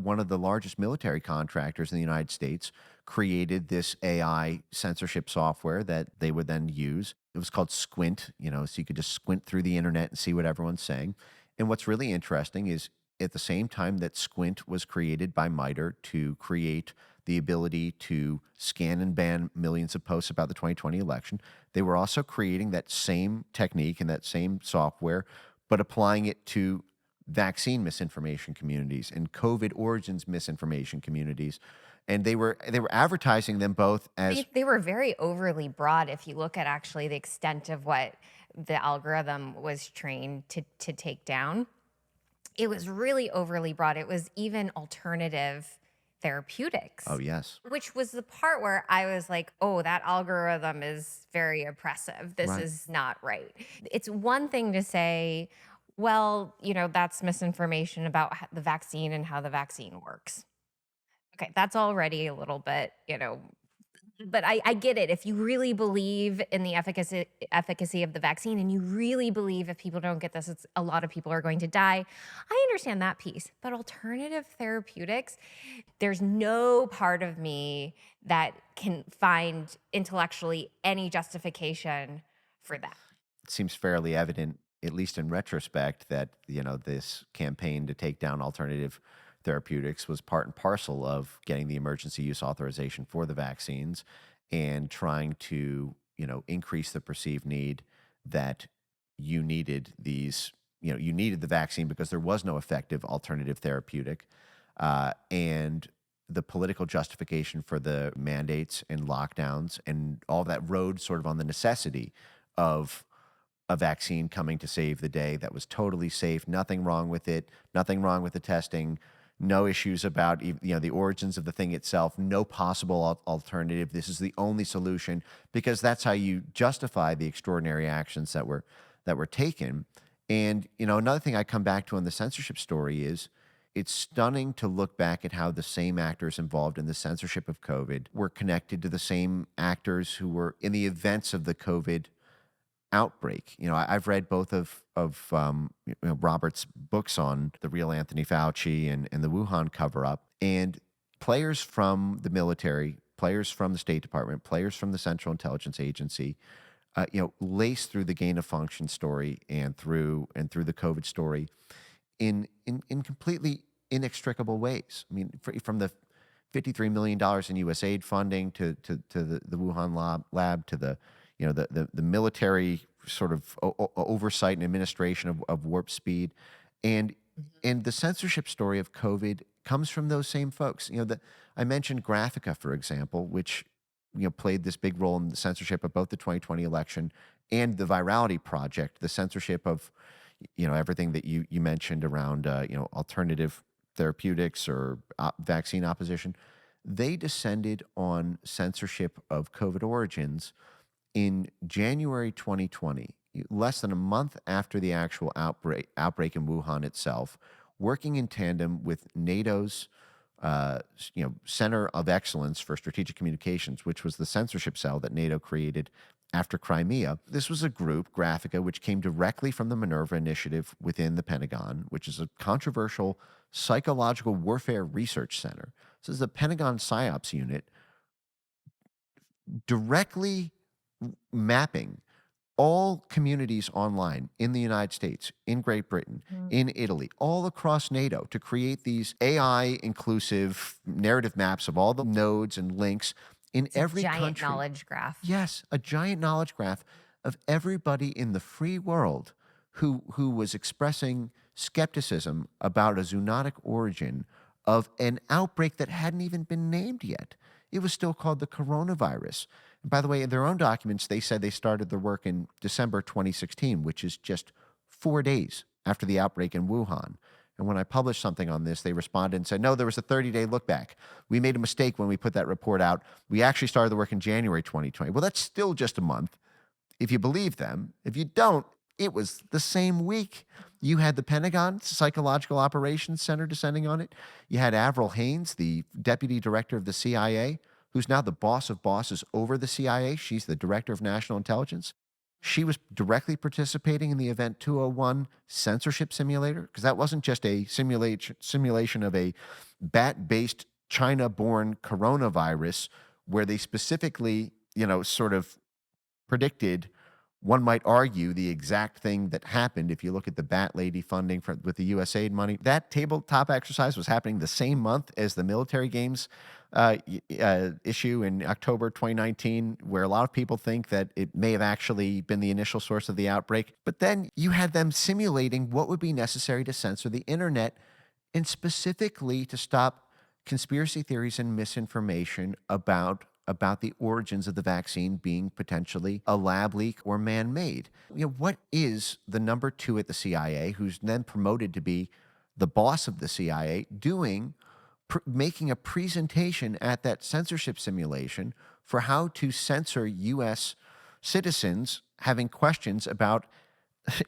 Speaker 2: one of the largest military contractors in the United States, created this AI censorship software that they would then use. It was called Squint, so you could just squint through the internet and see what everyone's saying. And what's really interesting is at the same time that Squint was created by MITRE to create the ability to scan and ban millions of posts about the 2020 election, they were also creating that same technique and that same software, but applying it to vaccine misinformation communities and COVID origins misinformation communities. And they were advertising them both as
Speaker 1: They were very overly broad if you look at actually the extent of what the algorithm was trained to take down, it was really overly broad. It was even alternative
Speaker 2: Oh,
Speaker 1: therapeutics,
Speaker 2: yes.
Speaker 1: which was the part where I was like, oh, that algorithm is very oppressive. This
Speaker 2: Right.
Speaker 1: is not right. It's one thing to say, well, that's misinformation about the vaccine and how the vaccine works. Okay, that's already a little bit, but I get it. If you really believe in the efficacy of the vaccine, and you really believe if people don't get this, a lot of people are going to die. I understand that piece. But alternative therapeutics, there's no part of me that can find intellectually any justification for that.
Speaker 2: It seems fairly evident, at least in retrospect, that this campaign to take down alternative therapeutics was part and parcel of getting the emergency use authorization for the vaccines and trying to increase the perceived need that you needed the vaccine because there was no effective alternative therapeutic, and the political justification for the mandates and lockdowns and all that rode sort of on the necessity of a vaccine coming to save the day that was totally safe, nothing wrong with it, nothing wrong with the testing, no issues about the origins of the thing itself, no possible alternative. This is the only solution because that's how you justify the extraordinary actions that were taken. And another thing I come back to on the censorship story is it's stunning to look back at how the same actors involved in the censorship of COVID were connected to the same actors who were in the events of the COVID outbreak. I've read both of Robert's books on the real Anthony Fauci and the Wuhan cover up, and players from the military, players from the State Department, players from the Central Intelligence Agency, lace through the gain of function story and through the COVID story in completely inextricable ways. I mean, from the $53 million in U.S. aid funding to the Wuhan lab to the military sort of oversight and administration of warp speed, and the censorship story of COVID comes from those same folks. I mentioned Graphica, for example, which played this big role in the censorship of both the 2020 election and the Virality Project, the censorship of everything that you mentioned around alternative therapeutics or vaccine opposition. They descended on censorship of COVID origins in January 2020, less than a month after the actual outbreak in Wuhan itself, working in tandem with NATO's Center of Excellence for Strategic Communications, which was the censorship cell that NATO created after Crimea. This was a group, Graphica, which came directly from the Minerva Initiative within the Pentagon, which is a controversial psychological warfare research center. This is the Pentagon PSYOPs unit directly mapping all communities online in the United States, in Great Britain, in Italy, all across NATO to create these AI inclusive narrative maps of all the nodes and links in
Speaker 1: It's a
Speaker 2: every
Speaker 1: giant
Speaker 2: country.
Speaker 1: knowledge graph.
Speaker 2: Yes, a giant knowledge graph of everybody in the free world who was expressing skepticism about a zoonotic origin of an outbreak that hadn't even been named yet. It was still called the coronavirus. And by the way, in their own documents, they said they started their work in December 2016, which is just 4 days after the outbreak in Wuhan. And when I published something on this, they responded and said, no, there was a 30-day look back. We made a mistake when we put that report out. We actually started the work in January 2020. Well, that's still just a month, if you believe them. If you don't, it was the same week. You had the Pentagon Psychological Operations Center descending on it. You had Avril Haines, the deputy director of the CIA, who's now the boss of bosses over the CIA. She's the director of national intelligence. She was directly participating in the Event 201 censorship simulator, because that wasn't just a simulation of a bat-based China-born coronavirus where they specifically, sort of predicted, one might argue, the exact thing that happened. If you look at the Bat Lady funding with the USAID money, that tabletop exercise was happening the same month as the military games issue in October 2019, where a lot of people think that it may have actually been the initial source of the outbreak. But then you had them simulating what would be necessary to censor the internet, and specifically to stop conspiracy theories and misinformation about about the origins of the vaccine being potentially a lab leak or man-made. What is the number two at the CIA, who's then promoted to be the boss of the CIA, doing, making a presentation at that censorship simulation for how to censor U.S. citizens having questions about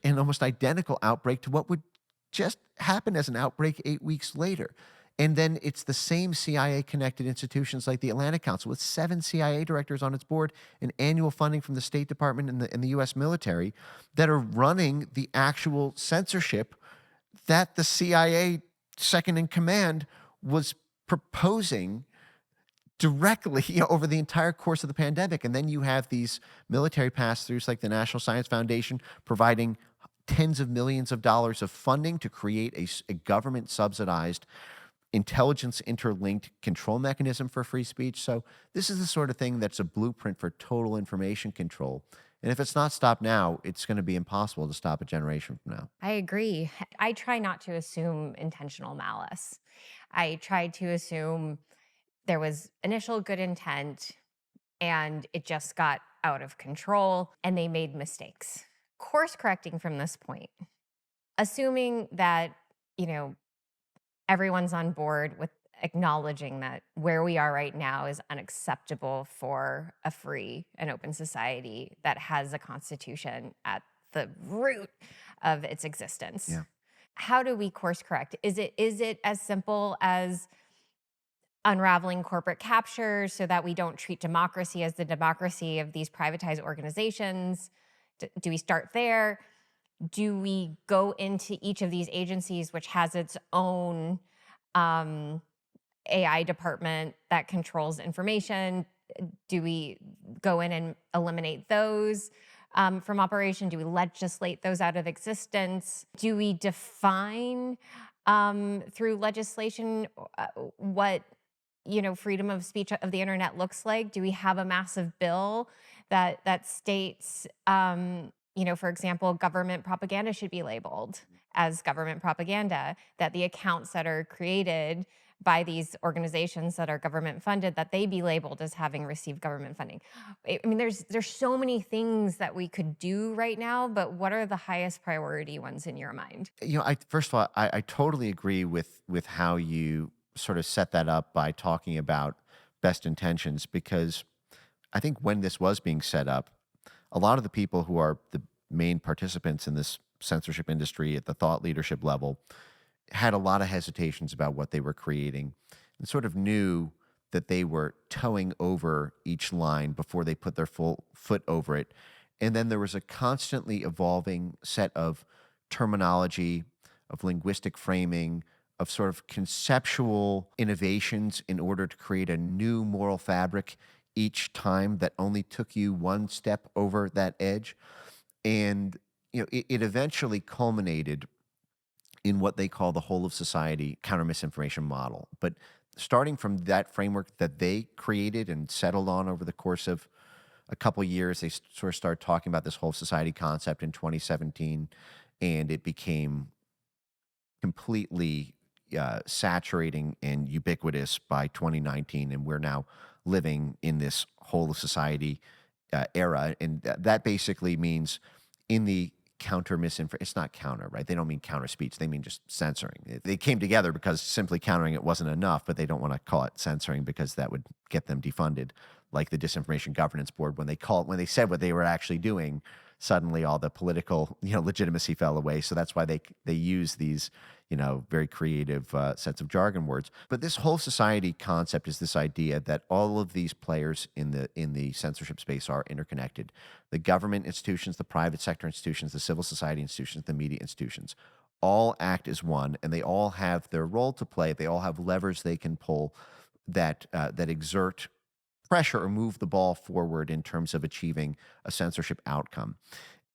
Speaker 2: an almost identical outbreak to what would just happen as an outbreak 8 weeks later. And then it's the same CIA-connected institutions like the Atlantic Council with 7 CIA directors on its board and annual funding from the State Department and the U.S. military that are running the actual censorship that the CIA second in command was proposing directly over the entire course of the pandemic. And then you have these military pass-throughs like the National Science Foundation providing tens of millions of dollars of funding to create a government-subsidized intelligence interlinked control mechanism for free speech. So this is the sort of thing that's a blueprint for total information control. And if it's not stopped now, it's going to be impossible to stop a generation from now.
Speaker 1: I agree. I try not to assume intentional malice. I try to assume there was initial good intent and it just got out of control and they made mistakes. Course correcting from this point, assuming that, everyone's on board with acknowledging that where we are right now is unacceptable for a free and open society that has a constitution at the root of its existence.
Speaker 2: Yeah.
Speaker 1: How do we course correct? Is it as simple as unraveling corporate capture so that we don't treat democracy as the democracy of these privatized organizations? Do we start there? Do we go into each of these agencies, which has its own AI department that controls information? Do we go in and eliminate those from operation? Do we legislate those out of existence? Do we define through legislation what freedom of speech of the internet looks like? Do we have a massive bill that states, for example, government propaganda should be labeled as government propaganda, that the accounts that are created by these organizations that are government funded, that they be labeled as having received government funding? I mean, there's so many things that we could do right now, but what are the highest priority ones in your mind?
Speaker 2: First of all, I totally agree with how you sort of set that up by talking about best intentions, because I think when this was being set up, a lot of the people who are the main participants in this censorship industry at the thought leadership level had a lot of hesitations about what they were creating and sort of knew that they were toeing over each line before they put their full foot over it. And then there was a constantly evolving set of terminology, of linguistic framing, of sort of conceptual innovations in order to create a new moral fabric each time that only took you one step over that edge. And it eventually culminated in what they call the whole of society counter misinformation model. But starting from that framework that they created and settled on over the course of a couple of years, they sort of started talking about this whole society concept in 2017, and it became completely saturating and ubiquitous by 2019, and we're now living in this whole of society era. And that basically means in the counter misinformation, it's not counter, right? They don't mean counter speech. They mean just censoring. They came together because simply countering it wasn't enough, but they don't want to call it censoring because that would get them defunded. Like the Disinformation Governance Board, when they said what they were actually doing, suddenly all the political legitimacy fell away. So that's why they use these very creative sets of jargon words. But this whole society concept is this idea that all of these players in the censorship space are interconnected. The government institutions, the private sector institutions, the civil society institutions, the media institutions, all act as one, and they all have their role to play. They all have levers they can pull that exert pressure or move the ball forward in terms of achieving a censorship outcome.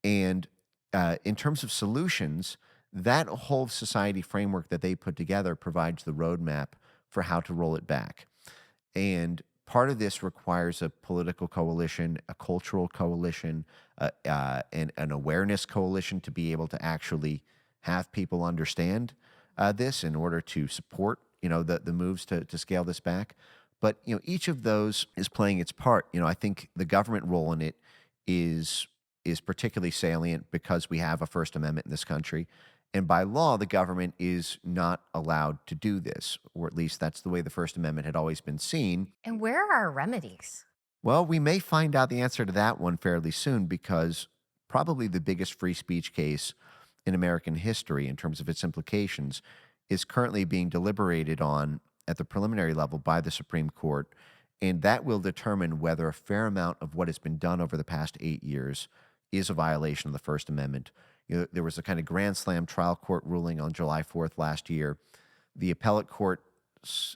Speaker 2: And in terms of solutions, that whole society framework that they put together provides the roadmap for how to roll it back. And part of this requires a political coalition, a cultural coalition, and an awareness coalition to be able to actually have people understand this in order to support the moves to scale this back. But each of those is playing its part. I think the government role in it is is particularly salient because we have a First Amendment in this country. And by law, the government is not allowed to do this, or at least that's the way the First Amendment had always been seen.
Speaker 1: And where are our remedies?
Speaker 2: Well, we may find out the answer to that one fairly soon because probably the biggest free speech case in American history in terms of its implications is currently being deliberated on at the preliminary level by the Supreme Court. And that will determine whether a fair amount of what has been done over the past 8 years is a violation of the First Amendment. There was a kind of grand slam trial court ruling on July 4th last year. The appellate court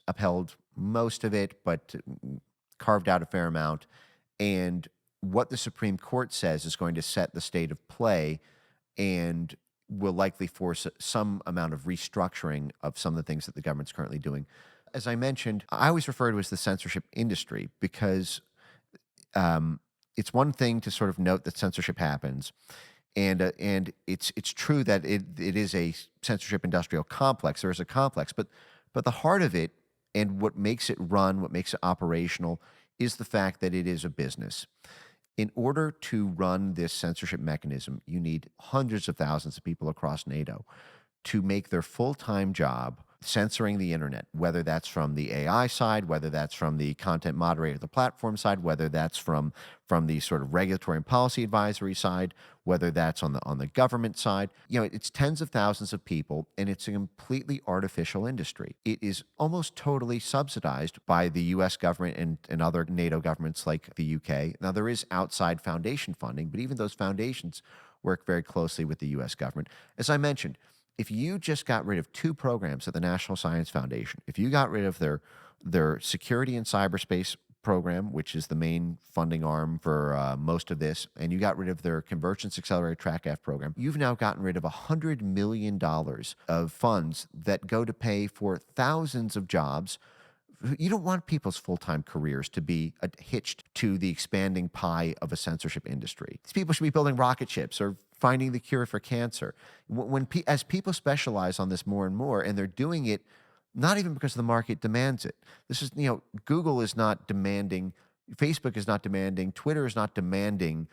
Speaker 2: upheld most of it, but carved out a fair amount. And what the Supreme Court says is going to set the state of play and will likely force some amount of restructuring of some of the things that the government's currently doing. As I mentioned, I always refer to it as the censorship industry because it's one thing to sort of note that censorship happens, and it's true that it is a censorship industrial complex. There is a complex, but the heart of it and what makes it run, what makes it operational, is the fact that it is a business. In order to run this censorship mechanism, you need hundreds of thousands of people across NATO to make their full-time job censoring the internet, whether that's from the AI side, whether that's from the content moderator, the platform side, whether that's from the sort of regulatory and policy advisory side, whether that's on the government side. It's tens of thousands of people, and it's a completely artificial industry. It is almost totally subsidized by the U.S. government and other NATO governments like the UK. Now, there is outside foundation funding, but even those foundations work very closely with the U.S. government. As I mentioned, if you just got rid of two programs at the National Science Foundation, if you got rid of their security and cyberspace program, which is the main funding arm for most of this, and you got rid of their Convergence Accelerator Track F program, you've now gotten rid of $100 million of funds that go to pay for thousands of jobs. You don't want people's full-time careers to be hitched to the expanding pie of a censorship industry. These people should be building rocket ships or finding the cure for cancer. As people specialize on this more and more, and they're doing it not even because the market demands it. This is, Google is not demanding, Facebook is not demanding, Twitter is not demanding,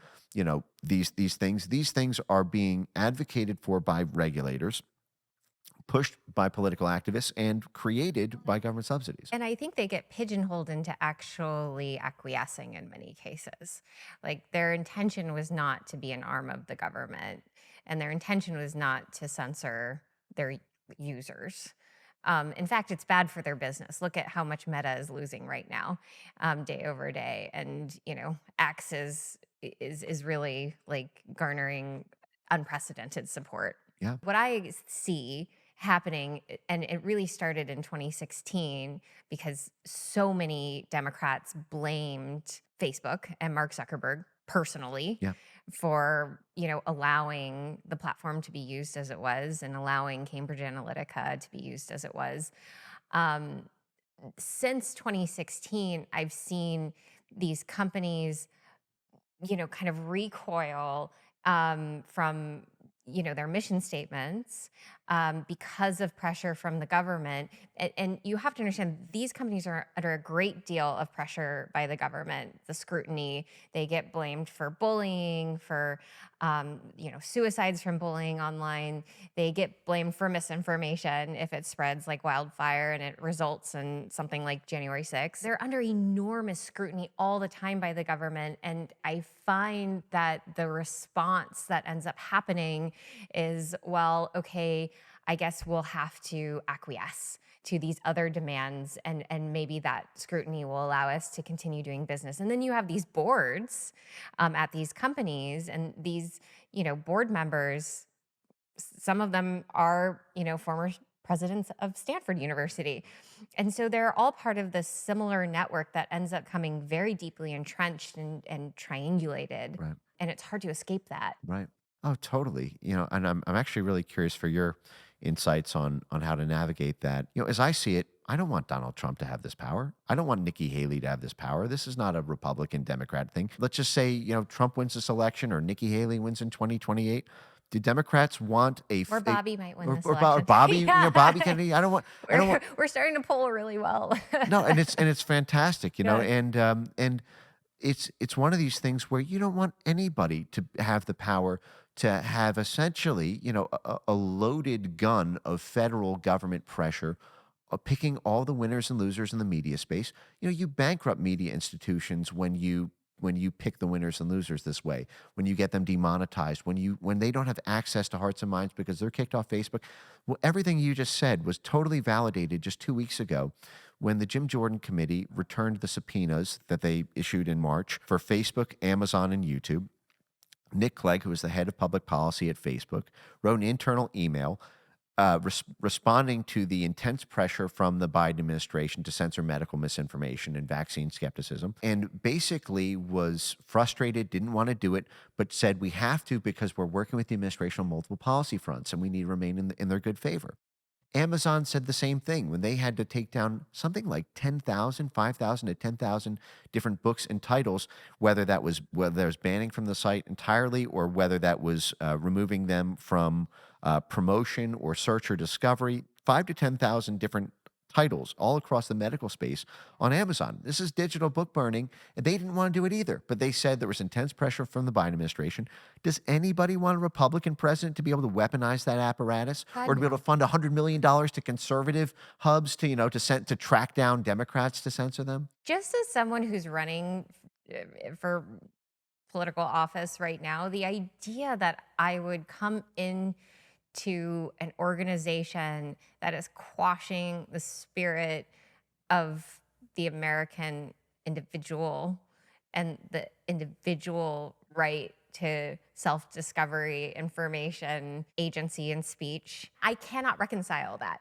Speaker 2: these things. These things are being advocated for by regulators, pushed by political activists, and created by government subsidies.
Speaker 1: And I think they get pigeonholed into actually acquiescing in many cases. Like their intention was not to be an arm of the government, and their intention was not to censor their users. In fact, it's bad for their business. Look at how much Meta is losing right now, day over day, and X is really like garnering unprecedented support.
Speaker 2: Yeah.
Speaker 1: What I see happening, and it really started in 2016 because so many Democrats blamed Facebook and Mark Zuckerberg personally
Speaker 2: Yeah.
Speaker 1: for allowing the platform to be used as it was and allowing Cambridge Analytica to be used as it was. Um, since 2016, I've seen these companies kind of recoil from their mission statements because of pressure from the government. And you have to understand, these companies are under a great deal of pressure by the government, the scrutiny. They get blamed for bullying, for suicides from bullying online. They get blamed for misinformation if it spreads like wildfire and it results in something like January 6th. They're under enormous scrutiny all the time by the government. And I find that the response that ends up happening is, well, okay, I guess we'll have to acquiesce to these other demands, and maybe that scrutiny will allow us to continue doing business. And then you have these boards at these companies, and these board members, some of them are former presidents of Stanford University. And so they're all part of this similar network that ends up coming very deeply entrenched and triangulated.
Speaker 2: Right.
Speaker 1: And it's hard to escape that.
Speaker 2: Right. Oh, totally. And I'm actually really curious for your insights on how to navigate that. As I see it, I don't want Donald Trump to have this power. I don't want Nikki Haley to have this power. This is not a Republican Democrat thing. Let's just say, Trump wins this election or Nikki Haley wins in 2028. Do Democrats want
Speaker 1: Or Bobby might win this
Speaker 2: or
Speaker 1: election.
Speaker 2: Bobby, Bobby
Speaker 1: Yeah.
Speaker 2: Kennedy? I don't
Speaker 1: We're
Speaker 2: want.
Speaker 1: we're starting to poll really well.
Speaker 2: No, and it's fantastic,
Speaker 1: Yeah.
Speaker 2: and it's one of these things where you don't want anybody to have the power to have essentially, a loaded gun of federal government pressure, picking all the winners and losers in the media space. You bankrupt media institutions when you pick the winners and losers this way, when you get them demonetized, when they don't have access to hearts and minds because they're kicked off Facebook. Well, everything you just said was totally validated just 2 weeks ago when the Jim Jordan Committee returned the subpoenas that they issued in March for Facebook, Amazon, and YouTube. Nick Clegg, who is the head of public policy at Facebook, wrote an internal email responding to the intense pressure from the Biden administration to censor medical misinformation and vaccine skepticism, and basically was frustrated, didn't want to do it, but said we have to because we're working with the administration on multiple policy fronts and we need to remain in their good favor. Amazon said the same thing when they had to take down something like 10,000, 5,000 to 10,000 different books and titles, whether that was banning from the site entirely or whether that was removing them from promotion or search or discovery. 5 to 10,000 different titles all across the medical space on Amazon. This is digital book burning, and they didn't want to do it either, but they said there was intense pressure from the Biden administration. Does anybody want a Republican president to be able to weaponize that apparatus
Speaker 1: God,
Speaker 2: or to be able
Speaker 1: no.
Speaker 2: to fund $100 million to conservative hubs to track down Democrats to censor them?
Speaker 1: Just as someone who's running for political office right now, the idea that I would come in to an organization that is quashing the spirit of the American individual and the individual right to self discovery, information, agency, and speech. I cannot reconcile that.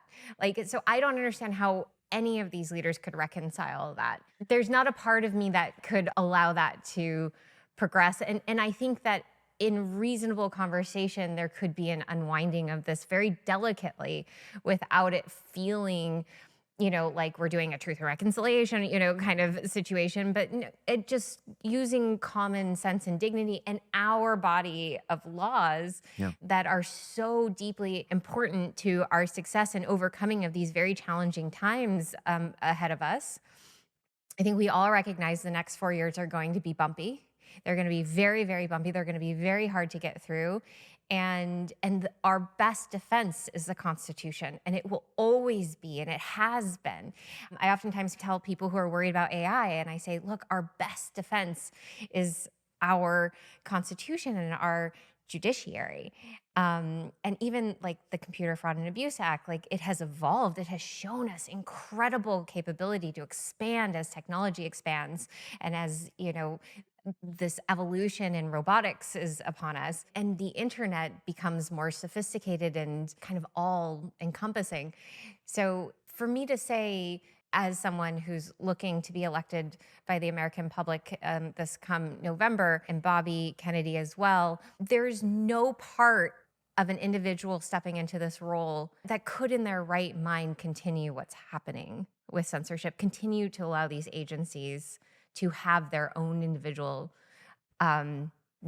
Speaker 1: So I don't understand how any of these leaders could reconcile that. There's not a part of me that could allow that to progress. And I think that in reasonable conversation, there could be an unwinding of this very delicately without it feeling, like we're doing a truth and reconciliation, kind of situation, but it just using common sense and dignity and our body of laws
Speaker 2: Yeah.
Speaker 1: that are so deeply important to our success and overcoming of these very challenging times ahead of us. I think we all recognize the next 4 years are going to be bumpy. They're going to be very, very bumpy. They're going to be very hard to get through. And our best defense is the Constitution, and it will always be, and it has been. I oftentimes tell people who are worried about AI, and I say, look, our best defense is our Constitution and our judiciary. And even like the Computer Fraud and Abuse Act, like it has evolved. It has shown us incredible capability to expand as technology expands and as, this evolution in robotics is upon us and the internet becomes more sophisticated and kind of all encompassing. So for me to say, as someone who's looking to be elected by the American public this come November, and Bobby Kennedy as well, there's no part of an individual stepping into this role that could in their right mind continue what's happening with censorship, continue to allow these agencies to have their own individual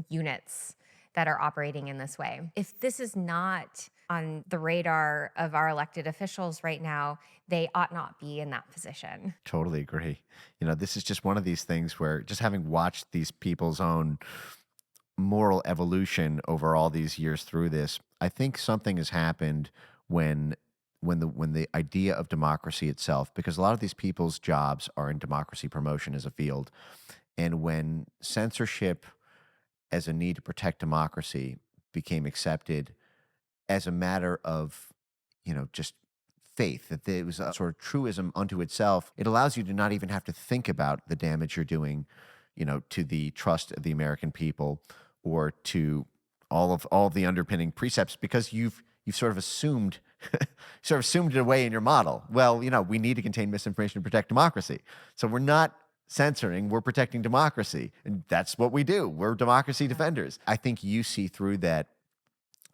Speaker 1: units that are operating in this way. If this is not on the radar of our elected officials right now, they ought not be in that position.
Speaker 2: Totally agree. This is just one of these things where just having watched these people's own moral evolution over all these years through this, I think something has happened when the idea of democracy itself, because a lot of these people's jobs are in democracy promotion as a field, and when censorship as a need to protect democracy became accepted as a matter of, just faith, that it was a sort of truism unto itself, it allows you to not even have to think about the damage you're doing, to the trust of the American people or to all of the underpinning precepts, because you've sort of assumed it away in your model. Well, we need to contain misinformation to protect democracy. So we're not censoring, we're protecting democracy. And that's what we do. We're democracy defenders. I think you see through that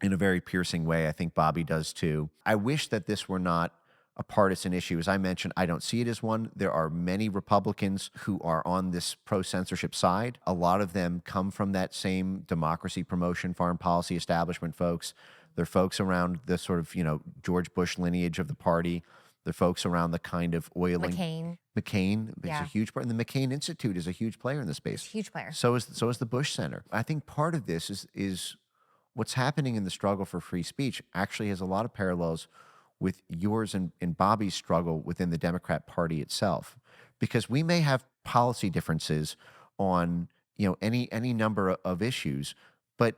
Speaker 2: in a very piercing way. I think Bobby does too. I wish that this were not a partisan issue. As I mentioned, I don't see it as one. There are many Republicans who are on this pro-censorship side. A lot of them come from that same democracy promotion, foreign policy establishment folks. They're folks around the sort of, George Bush lineage of the party. They're folks around the kind of oiling.
Speaker 1: McCain,
Speaker 2: McCain is a
Speaker 1: yeah,
Speaker 2: huge part, and the McCain Institute is a huge player in the space.
Speaker 1: huge player.
Speaker 2: So is the Bush Center. I think part of this is what's happening in the struggle for free speech actually has a lot of parallels with yours and Bobby's struggle within the Democrat Party itself, because we may have policy differences on any number of issues, but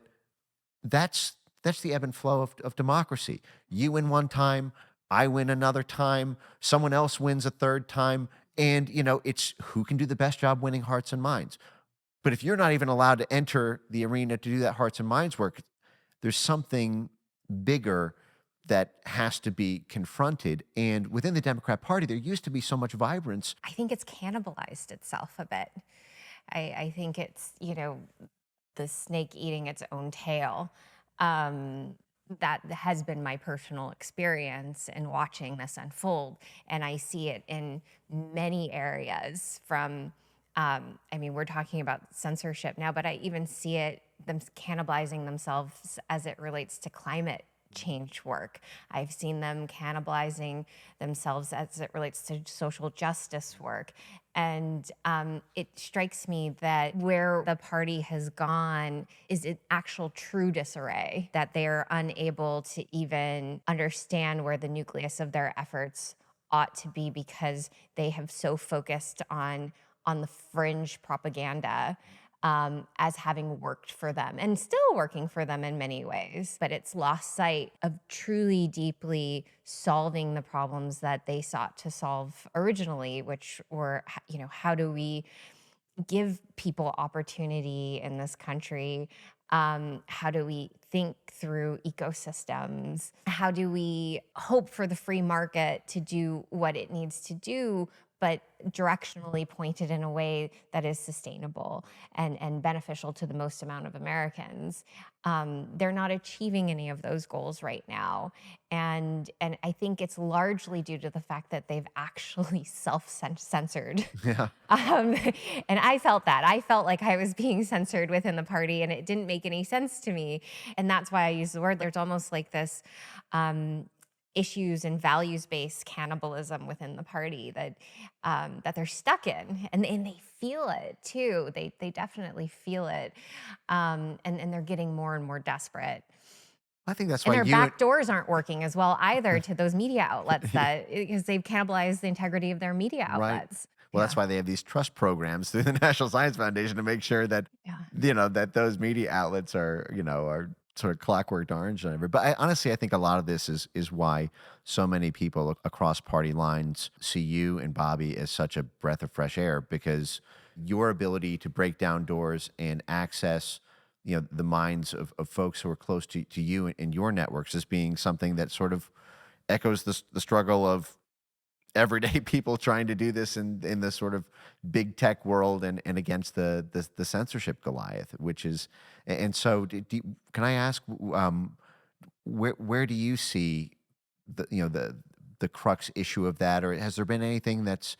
Speaker 2: that's the ebb and flow of democracy. You win one time, I win another time, someone else wins a third time, and it's who can do the best job winning hearts and minds. But if you're not even allowed to enter the arena to do that hearts and minds work, there's something bigger that has to be confronted. And within the Democrat Party, there used to be so much vibrance.
Speaker 1: I think it's cannibalized itself a bit. I think it's, the snake eating its own tail. That has been my personal experience in watching this unfold. And I see it in many areas from, we're talking about censorship now, but I even see it, them cannibalizing themselves as it relates to climate change work. I've seen them cannibalizing themselves as it relates to social justice work. And it strikes me that where the party has gone is in actual true disarray, that they're unable to even understand where the nucleus of their efforts ought to be, because they have so focused on the fringe propaganda as having worked for them and still working for them in many ways. But it's lost sight of truly deeply solving the problems that they sought to solve originally, which were, how do we give people opportunity in this country? How do we think through ecosystems? How do we hope for the free market to do what it needs to do, but directionally pointed in a way that is sustainable and beneficial to the most amount of Americans? They're not achieving any of those goals right now. And I think it's largely due to the fact that they've actually self-censored.
Speaker 2: Yeah.
Speaker 1: Um, and I felt that. I felt like I was being censored within the party, and it didn't make any sense to me. And that's why I use the word. There's almost like this issues and values-based cannibalism within the party that they're stuck in, and they feel it too. They definitely feel it, and they're getting more and more desperate.
Speaker 2: I think that's
Speaker 1: And
Speaker 2: why
Speaker 1: their
Speaker 2: you
Speaker 1: back doors aren't working as well either to those media outlets,
Speaker 2: Yeah,
Speaker 1: that because they've cannibalized the integrity of their media
Speaker 2: right.
Speaker 1: outlets.
Speaker 2: Well, that's
Speaker 1: Yeah,
Speaker 2: why they have these trust programs through the National Science Foundation to make sure that
Speaker 1: yeah.
Speaker 2: that those media outlets are sort of clockwork orange and everything. But honestly, I think a lot of this is why so many people across party lines see you and Bobby as such a breath of fresh air, because your ability to break down doors and access the minds of folks who are close to you and your networks as being something that sort of echoes the struggle of everyday people trying to do this in this sort of big tech world, and against the censorship Goliath, which is. And so can I ask, where do you see the crux issue of that, or has there been anything that's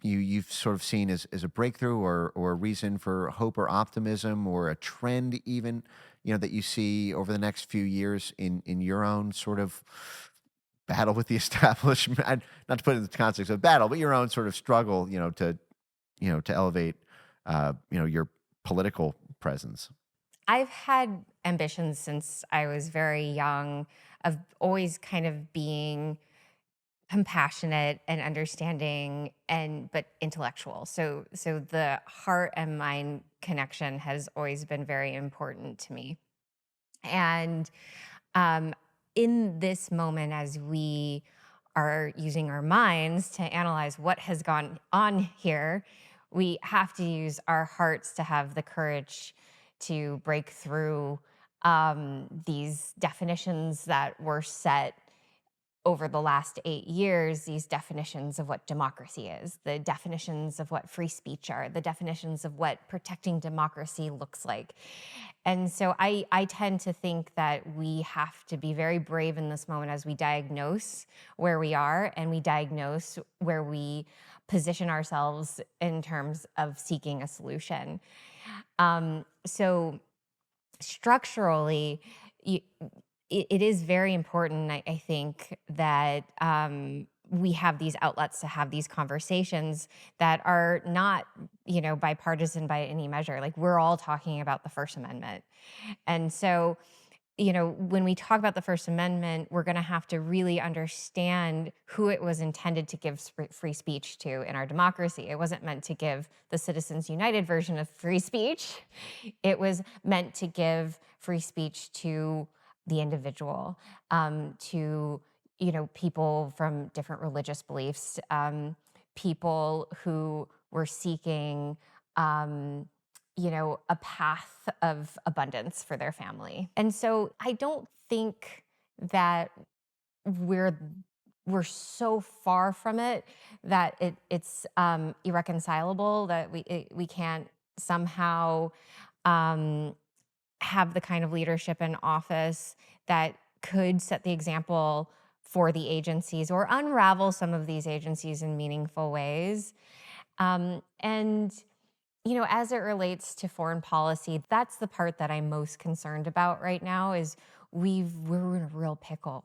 Speaker 2: you've sort of seen as a breakthrough, or a reason for hope or optimism, or a trend even that you see over the next few years in your own sort of battle with the establishment? Not to put it in the context of battle, but your own sort of struggle, to elevate, your political presence.
Speaker 1: I've had ambitions since I was very young of always kind of being compassionate and understanding, but intellectual. So the heart and mind connection has always been very important to me. And um, in this moment, as we are using our minds to analyze what has gone on here, we have to use our hearts to have the courage to break through these definitions that were set over the last 8 years, these definitions of what democracy is, the definitions of what free speech are, the definitions of what protecting democracy looks like. And so I tend to think that we have to be very brave in this moment as we diagnose where we are and we diagnose where we position ourselves in terms of seeking a solution. So structurally, you, it is very important, I think, that we have these outlets to have these conversations that are not, bipartisan by any measure. Like we're all talking about the First Amendment. And so, when we talk about the First Amendment, we're going to have to really understand who it was intended to give free speech to in our democracy. It wasn't meant to give the Citizens United version of free speech. It was meant to give free speech to the individual, to people from different religious beliefs, people who were seeking. A path of abundance for their family. And so I don't think that we're we're so far from it that it's irreconcilable that we can't somehow um, have the kind of leadership in office that could set the example for the agencies or unravel some of these agencies in meaningful ways. And as it relates to foreign policy, that's the part that I'm most concerned about right now is we're in a real pickle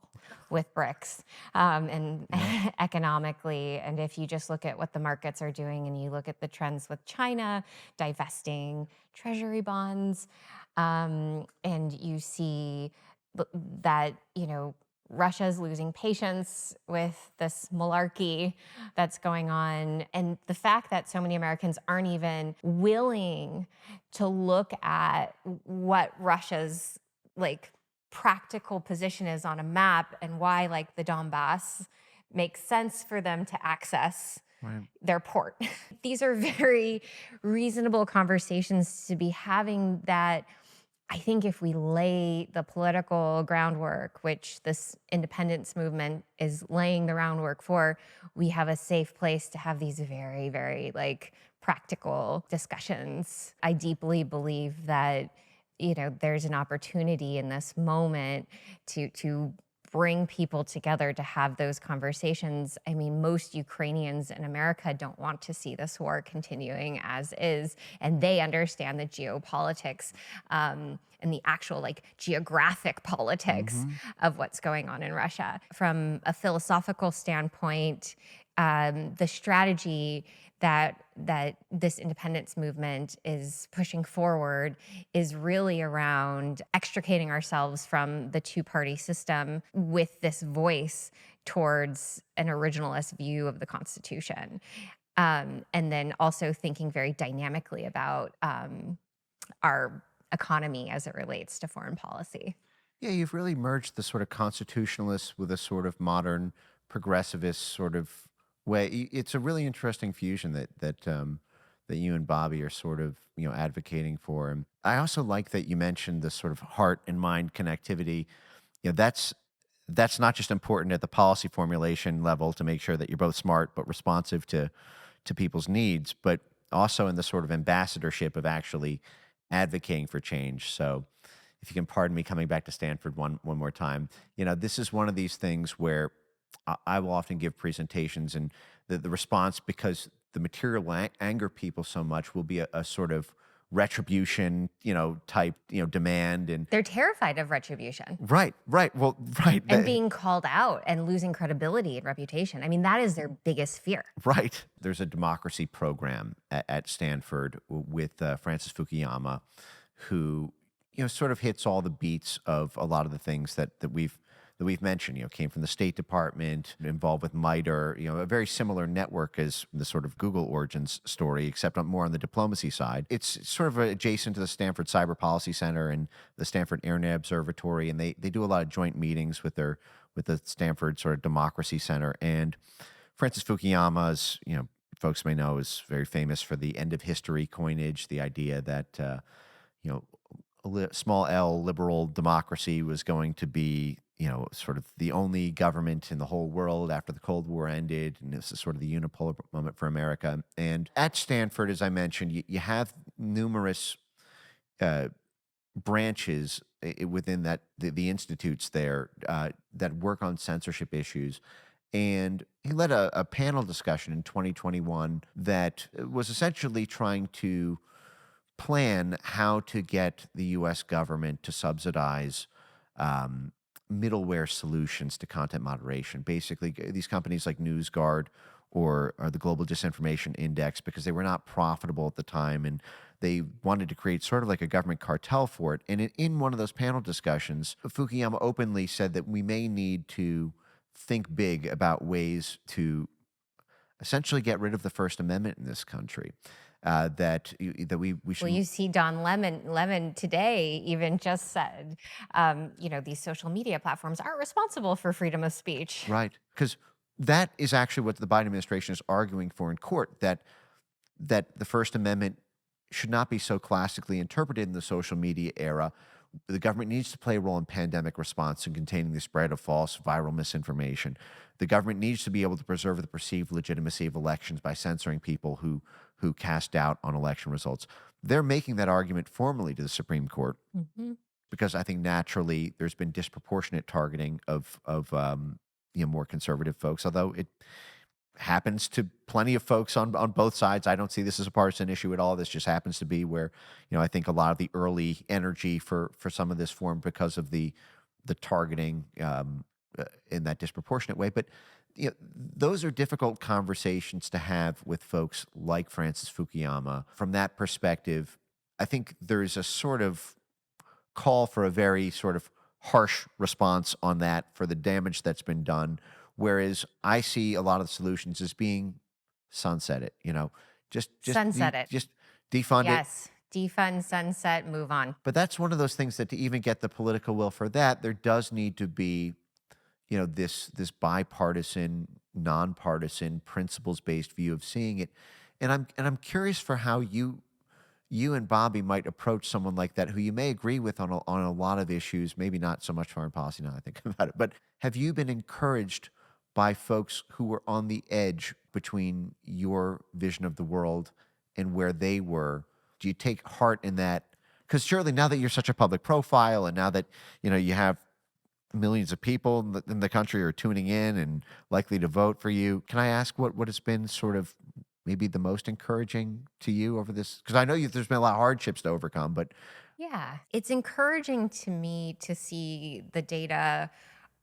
Speaker 1: with BRICS, and
Speaker 2: Yeah.
Speaker 1: economically. And if you just look at what the markets are doing and you look at the trends with China divesting treasury bonds, and you see that, Russia's losing patience with this malarkey that's going on. And the fact that so many Americans aren't even willing to look at what Russia's like practical position is on a map and why like the Donbass makes sense for them to access
Speaker 2: Right.
Speaker 1: their port. These are very reasonable conversations to be having that I think if we lay the political groundwork, which this independence movement is laying the groundwork for, we have a safe place to have these very, very like practical discussions. I deeply believe that, there's an opportunity in this moment to bring people together to have those conversations. I mean, most Ukrainians in America don't want to see this war continuing as is, and they understand the geopolitics and the actual like geographic politics
Speaker 2: Hmm.
Speaker 1: of what's going on in Russia. From a philosophical standpoint, the strategy that this independence movement is pushing forward is really around extricating ourselves from the two-party system with this voice towards an originalist view of the Constitution. And then also thinking very dynamically about our economy as it relates to foreign policy.
Speaker 2: Yeah, you've really merged the sort of constitutionalist with a sort of modern progressivist sort of way. It's a really interesting fusion that you and Bobby are sort of advocating for. And I also like that you mentioned the sort of heart and mind connectivity. That's not just important at the policy formulation level to make sure that you're both smart but responsive to people's needs, but also in the sort of ambassadorship of actually advocating for change. So if you can pardon me coming back to Stanford one more time, this is one of these things where I will often give presentations, and the response, because the material will anger people so much, will be a sort of retribution, type, demand, and
Speaker 1: They're terrified of retribution
Speaker 2: right, well, right,
Speaker 1: and being called out and losing credibility and reputation. I mean, that is their biggest fear.
Speaker 2: right. There's a democracy program at Stanford with Francis Fukuyama, who sort of hits all the beats of a lot of the things that we've mentioned. Came from the State Department, involved with MITRE. A very similar network as the sort of Google origins story, except more on the diplomacy side. It's sort of adjacent to the Stanford Cyber Policy Center and the Stanford Internet Observatory, and they do a lot of joint meetings with the Stanford sort of Democracy Center. And Francis Fukuyama, as folks may know, is very famous for the end of history coinage, the idea that you know, small L liberal democracy was going to be sort of the only government in the whole world after the Cold War ended. And this is sort of the unipolar moment for America. And at Stanford, as I mentioned, you have numerous uh, branches within the institutes there that work on censorship issues. And he led a panel discussion in 2021 that was essentially trying to plan how to get the U.S. government to subsidize um, middleware solutions to content moderation. Basically, these companies like NewsGuard or the Global Disinformation Index, because they were not profitable at the time, and they wanted to create sort of like a government cartel for it. And in one of those panel discussions, Fukuyama openly said that we may need to think big about ways to essentially get rid of the First Amendment in this country. That we
Speaker 1: Well,
Speaker 2: should.
Speaker 1: you see, Don Lemon today even just said, these social media platforms aren't responsible for freedom of speech.
Speaker 2: Right. Because that is actually what the Biden administration is arguing for in court, that the First Amendment should not be so classically interpreted in the social media era. The government needs to play a role in pandemic response and containing the spread of false viral misinformation. The government needs to be able to preserve the perceived legitimacy of elections by censoring people who cast doubt on election results. They're making that argument formally to the Supreme Court
Speaker 1: Hmm.
Speaker 2: because I think naturally there's been disproportionate targeting of more conservative folks, although it happens to plenty of folks on both sides. I don't see this as a partisan issue at all. This just happens to be where, I think a lot of the early energy for some of this formed because of the targeting in that disproportionate way. But those are difficult conversations to have with folks like Francis Fukuyama. From that perspective, I think there's a sort of call for a very sort of harsh response on that for the damage that's been done. Whereas I see a lot of the solutions as being sunset it,
Speaker 1: Sunset it.
Speaker 2: just defund it.
Speaker 1: Yes. Defund, sunset, move on.
Speaker 2: But that's one of those things that to even get the political will for that, there does need to be, this bipartisan, nonpartisan, principles based view of seeing it. And I'm curious for how you and Bobby might approach someone like that who you may agree with on a lot of issues, maybe not so much foreign policy now I think about it. But have you been encouraged by folks who were on the edge between your vision of the world and where they were? Do you take heart in that? Because surely now that you're such a public profile and now that you have millions of people in the country are tuning in and likely to vote for you, can I ask what has been sort of maybe the most encouraging to you over this? Because I know there's been a lot of hardships to overcome, but
Speaker 1: Yeah. It's encouraging to me to see the data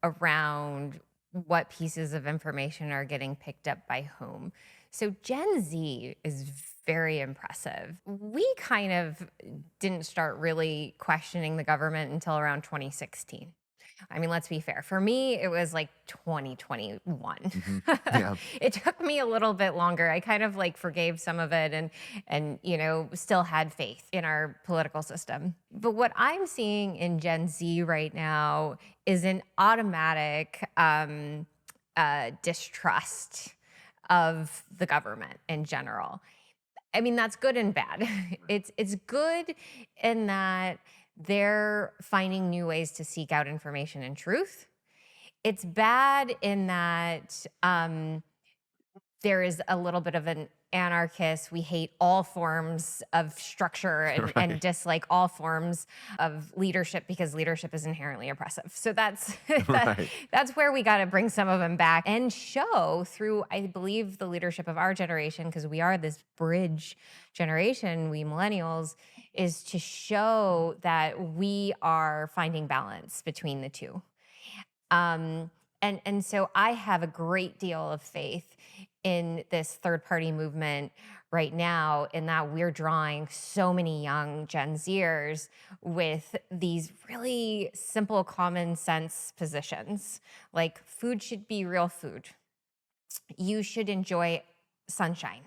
Speaker 1: around what pieces of information are getting picked up by whom. So Gen Z is very impressive. We kind of didn't start really questioning the government until around 2016. I mean, let's be fair. For me, it was like 2021.
Speaker 2: yeah,
Speaker 1: It took me a little bit longer. I kind of like forgave some of it and still had faith in our political system. But what I'm seeing in Gen Z right now is an automatic distrust of the government in general. I mean, that's good and bad. It's good in that they're finding new ways to seek out information and truth. It's bad in that there is a little bit of an anarchist. We hate all forms of structure and,
Speaker 2: right,
Speaker 1: dislike all forms of leadership because leadership is inherently oppressive. So that's
Speaker 2: right,
Speaker 1: that's where we got to bring some of them back and show through, I believe, the leadership of our generation, because we are this bridge generation, we millennials, is to show that we are finding balance between the two. And so I have a great deal of faith in this third party movement right now, in that we're drawing so many young Gen Zers with these really simple common sense positions, like food should be real food. You should enjoy sunshine.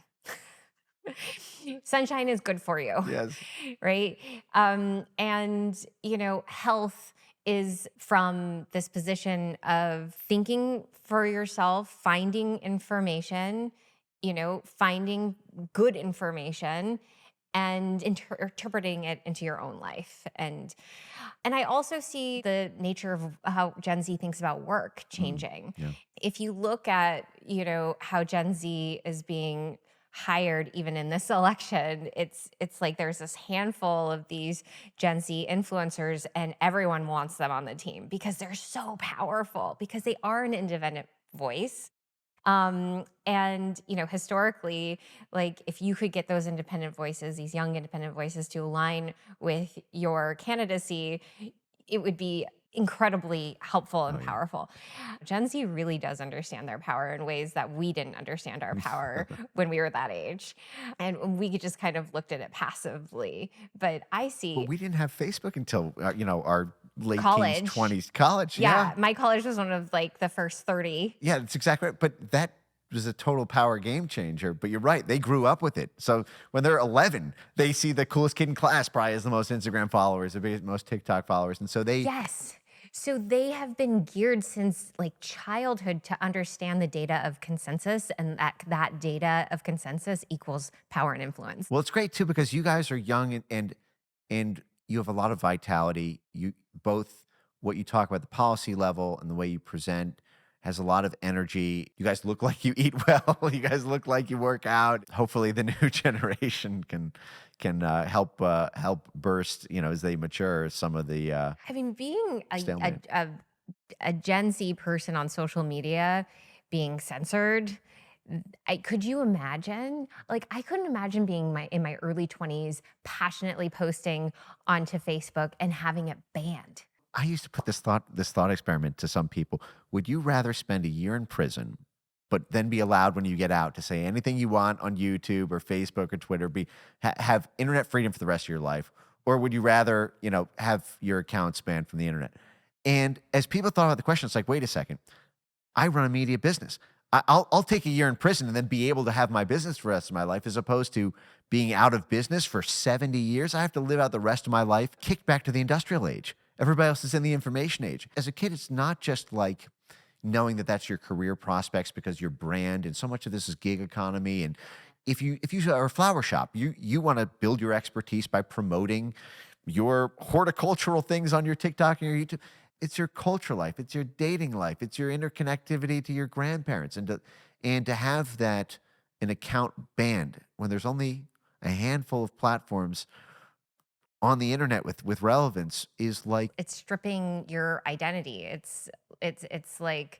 Speaker 1: Sunshine is good for you.
Speaker 2: yes,
Speaker 1: Right? And, health is from this position of thinking for yourself, finding information, finding good information, and interpreting it into your own life. And I also see the nature of how Gen Z thinks about work
Speaker 2: Mm,
Speaker 1: changing.
Speaker 2: yeah.
Speaker 1: If you look at, how Gen Z is being hired even in this election, it's like there's this handful of these Gen Z influencers and everyone wants them on the team because they're so powerful, because they are an independent voice. And historically, like, if you could get those independent voices, these young independent voices, to align with your candidacy, it would be incredibly helpful
Speaker 2: Oh,
Speaker 1: and
Speaker 2: yeah.
Speaker 1: powerful. Gen Z really does understand their power in ways that we didn't understand our power when we were that age. And we just kind of looked at it passively. But I
Speaker 2: Well,
Speaker 1: see
Speaker 2: we didn't have Facebook until, our late teens,
Speaker 1: college.
Speaker 2: 20s. College, yeah.
Speaker 1: Yeah, my college was one of like the first 30.
Speaker 2: Yeah, that's exactly right. But that was a total power game changer. But you're right. They grew up with it. So when they're 11, they see the coolest kid in class probably has the most Instagram followers, the biggest, most TikTok followers. And so they,
Speaker 1: Yes. So they have been geared since like childhood to understand the data of consensus, and that data of consensus equals power and influence.
Speaker 2: well, it's great too because you guys are young and you have a lot of vitality. You both what you talk about the policy level and the way you present has a lot of energy. You guys look like you eat well. You guys look like you work out. Hopefully, the new generation can help burst as they mature some of the
Speaker 1: I mean, being
Speaker 2: stalemate.
Speaker 1: a Gen Z person on social media being censored, could you imagine? Like, I couldn't imagine being in my early 20s, passionately posting onto Facebook and having it banned.
Speaker 2: I used to put this thought experiment to some people. Would you rather spend a year in prison, but then be allowed when you get out to say anything you want on YouTube or Facebook or Twitter, have internet freedom for the rest of your life, or would you rather have your accounts banned from the internet? And as people thought about the question, it's like, wait a second, I run a media business. I'll take a year in prison and then be able to have my business for the rest of my life, as opposed to being out of business for 70 years. I have to live out the rest of my life kicked back to the industrial age. Everybody else is in the information age. As a kid, it's not just like knowing that that's your career prospects because your brand, and so much of this is gig economy. And if you are a flower shop, you want to build your expertise by promoting your horticultural things on your TikTok and your YouTube. It's your culture life, it's your dating life, it's your interconnectivity to your grandparents, and to have that an account banned when there's only a handful of platforms on the internet with relevance is like
Speaker 1: It's stripping your identity. It's like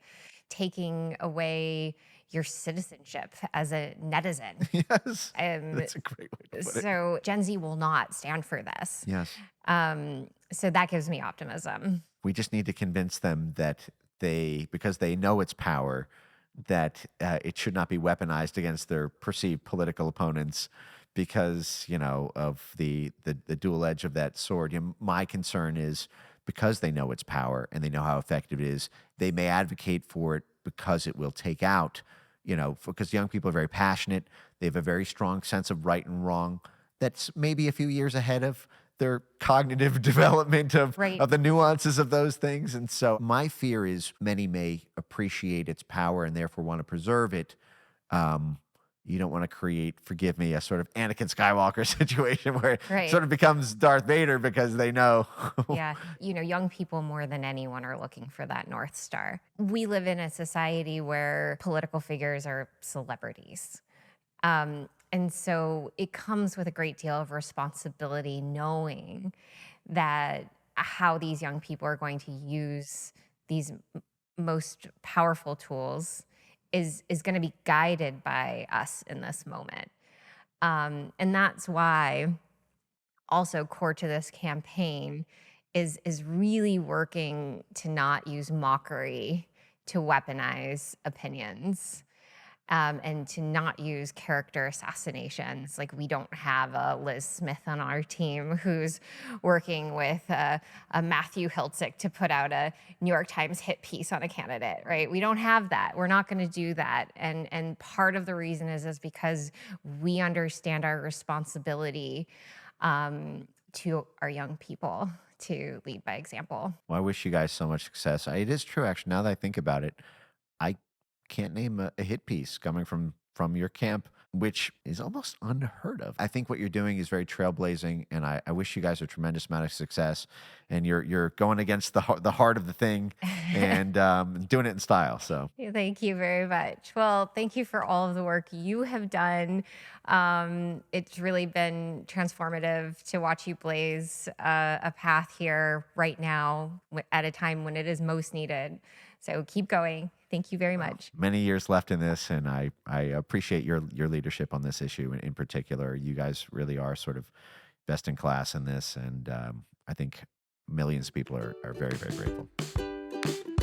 Speaker 1: taking away your citizenship as a netizen.
Speaker 2: yes,
Speaker 1: Um,
Speaker 2: that's a great way to put it.
Speaker 1: so Gen Z will not stand for this.
Speaker 2: Yes,
Speaker 1: So that gives me optimism.
Speaker 2: we just need to convince them that because they know its power, that it should not be weaponized against their perceived political opponents because of the dual edge of that sword. My concern is because they know its power and they know how effective it is, they may advocate for it because it will take out, because young people are very passionate. They have a very strong sense of right and wrong. That's maybe a few years ahead of their cognitive development of
Speaker 1: Right.
Speaker 2: of the nuances of those things. And so my fear is many may appreciate its power and therefore want to preserve it. Um, you don't want to create, forgive me, a sort of Anakin Skywalker situation where it
Speaker 1: Right.
Speaker 2: sort of becomes Darth Vader because they know.
Speaker 1: Yeah. Young people more than anyone are looking for that North Star. We live in a society where political figures are celebrities. And so it comes with a great deal of responsibility knowing that how these young people are going to use these most powerful tools is going to be guided by us in this moment. And that's why also core to this campaign is really working to not use mockery to weaponize opinions, and to not use character assassinations. Like, we don't have a Liz Smith on our team who's working with a Matthew Hiltzik to put out a New York Times hit piece on a candidate, right? We don't have that. We're not going to do that. And part of the reason is because we understand our responsibility, to our young people, to lead by example.
Speaker 2: Well, I wish you guys so much success. It is true, actually. Now that I think about it, I can't name a hit piece coming from your camp which is almost unheard of. I think what you're doing is very trailblazing, and I wish you guys a tremendous amount of success. And you're going against the heart of the thing, and doing it in style. So
Speaker 1: Thank you very much. Well, thank you for all of the work you have done. It's really been transformative to watch you blaze a path here right now at a time when it is most needed. So keep going. Thank you very much.
Speaker 2: many years left in this, and I appreciate your leadership on this issue in particular. You guys really are sort of best in class in this, and I think millions of people are very, very grateful.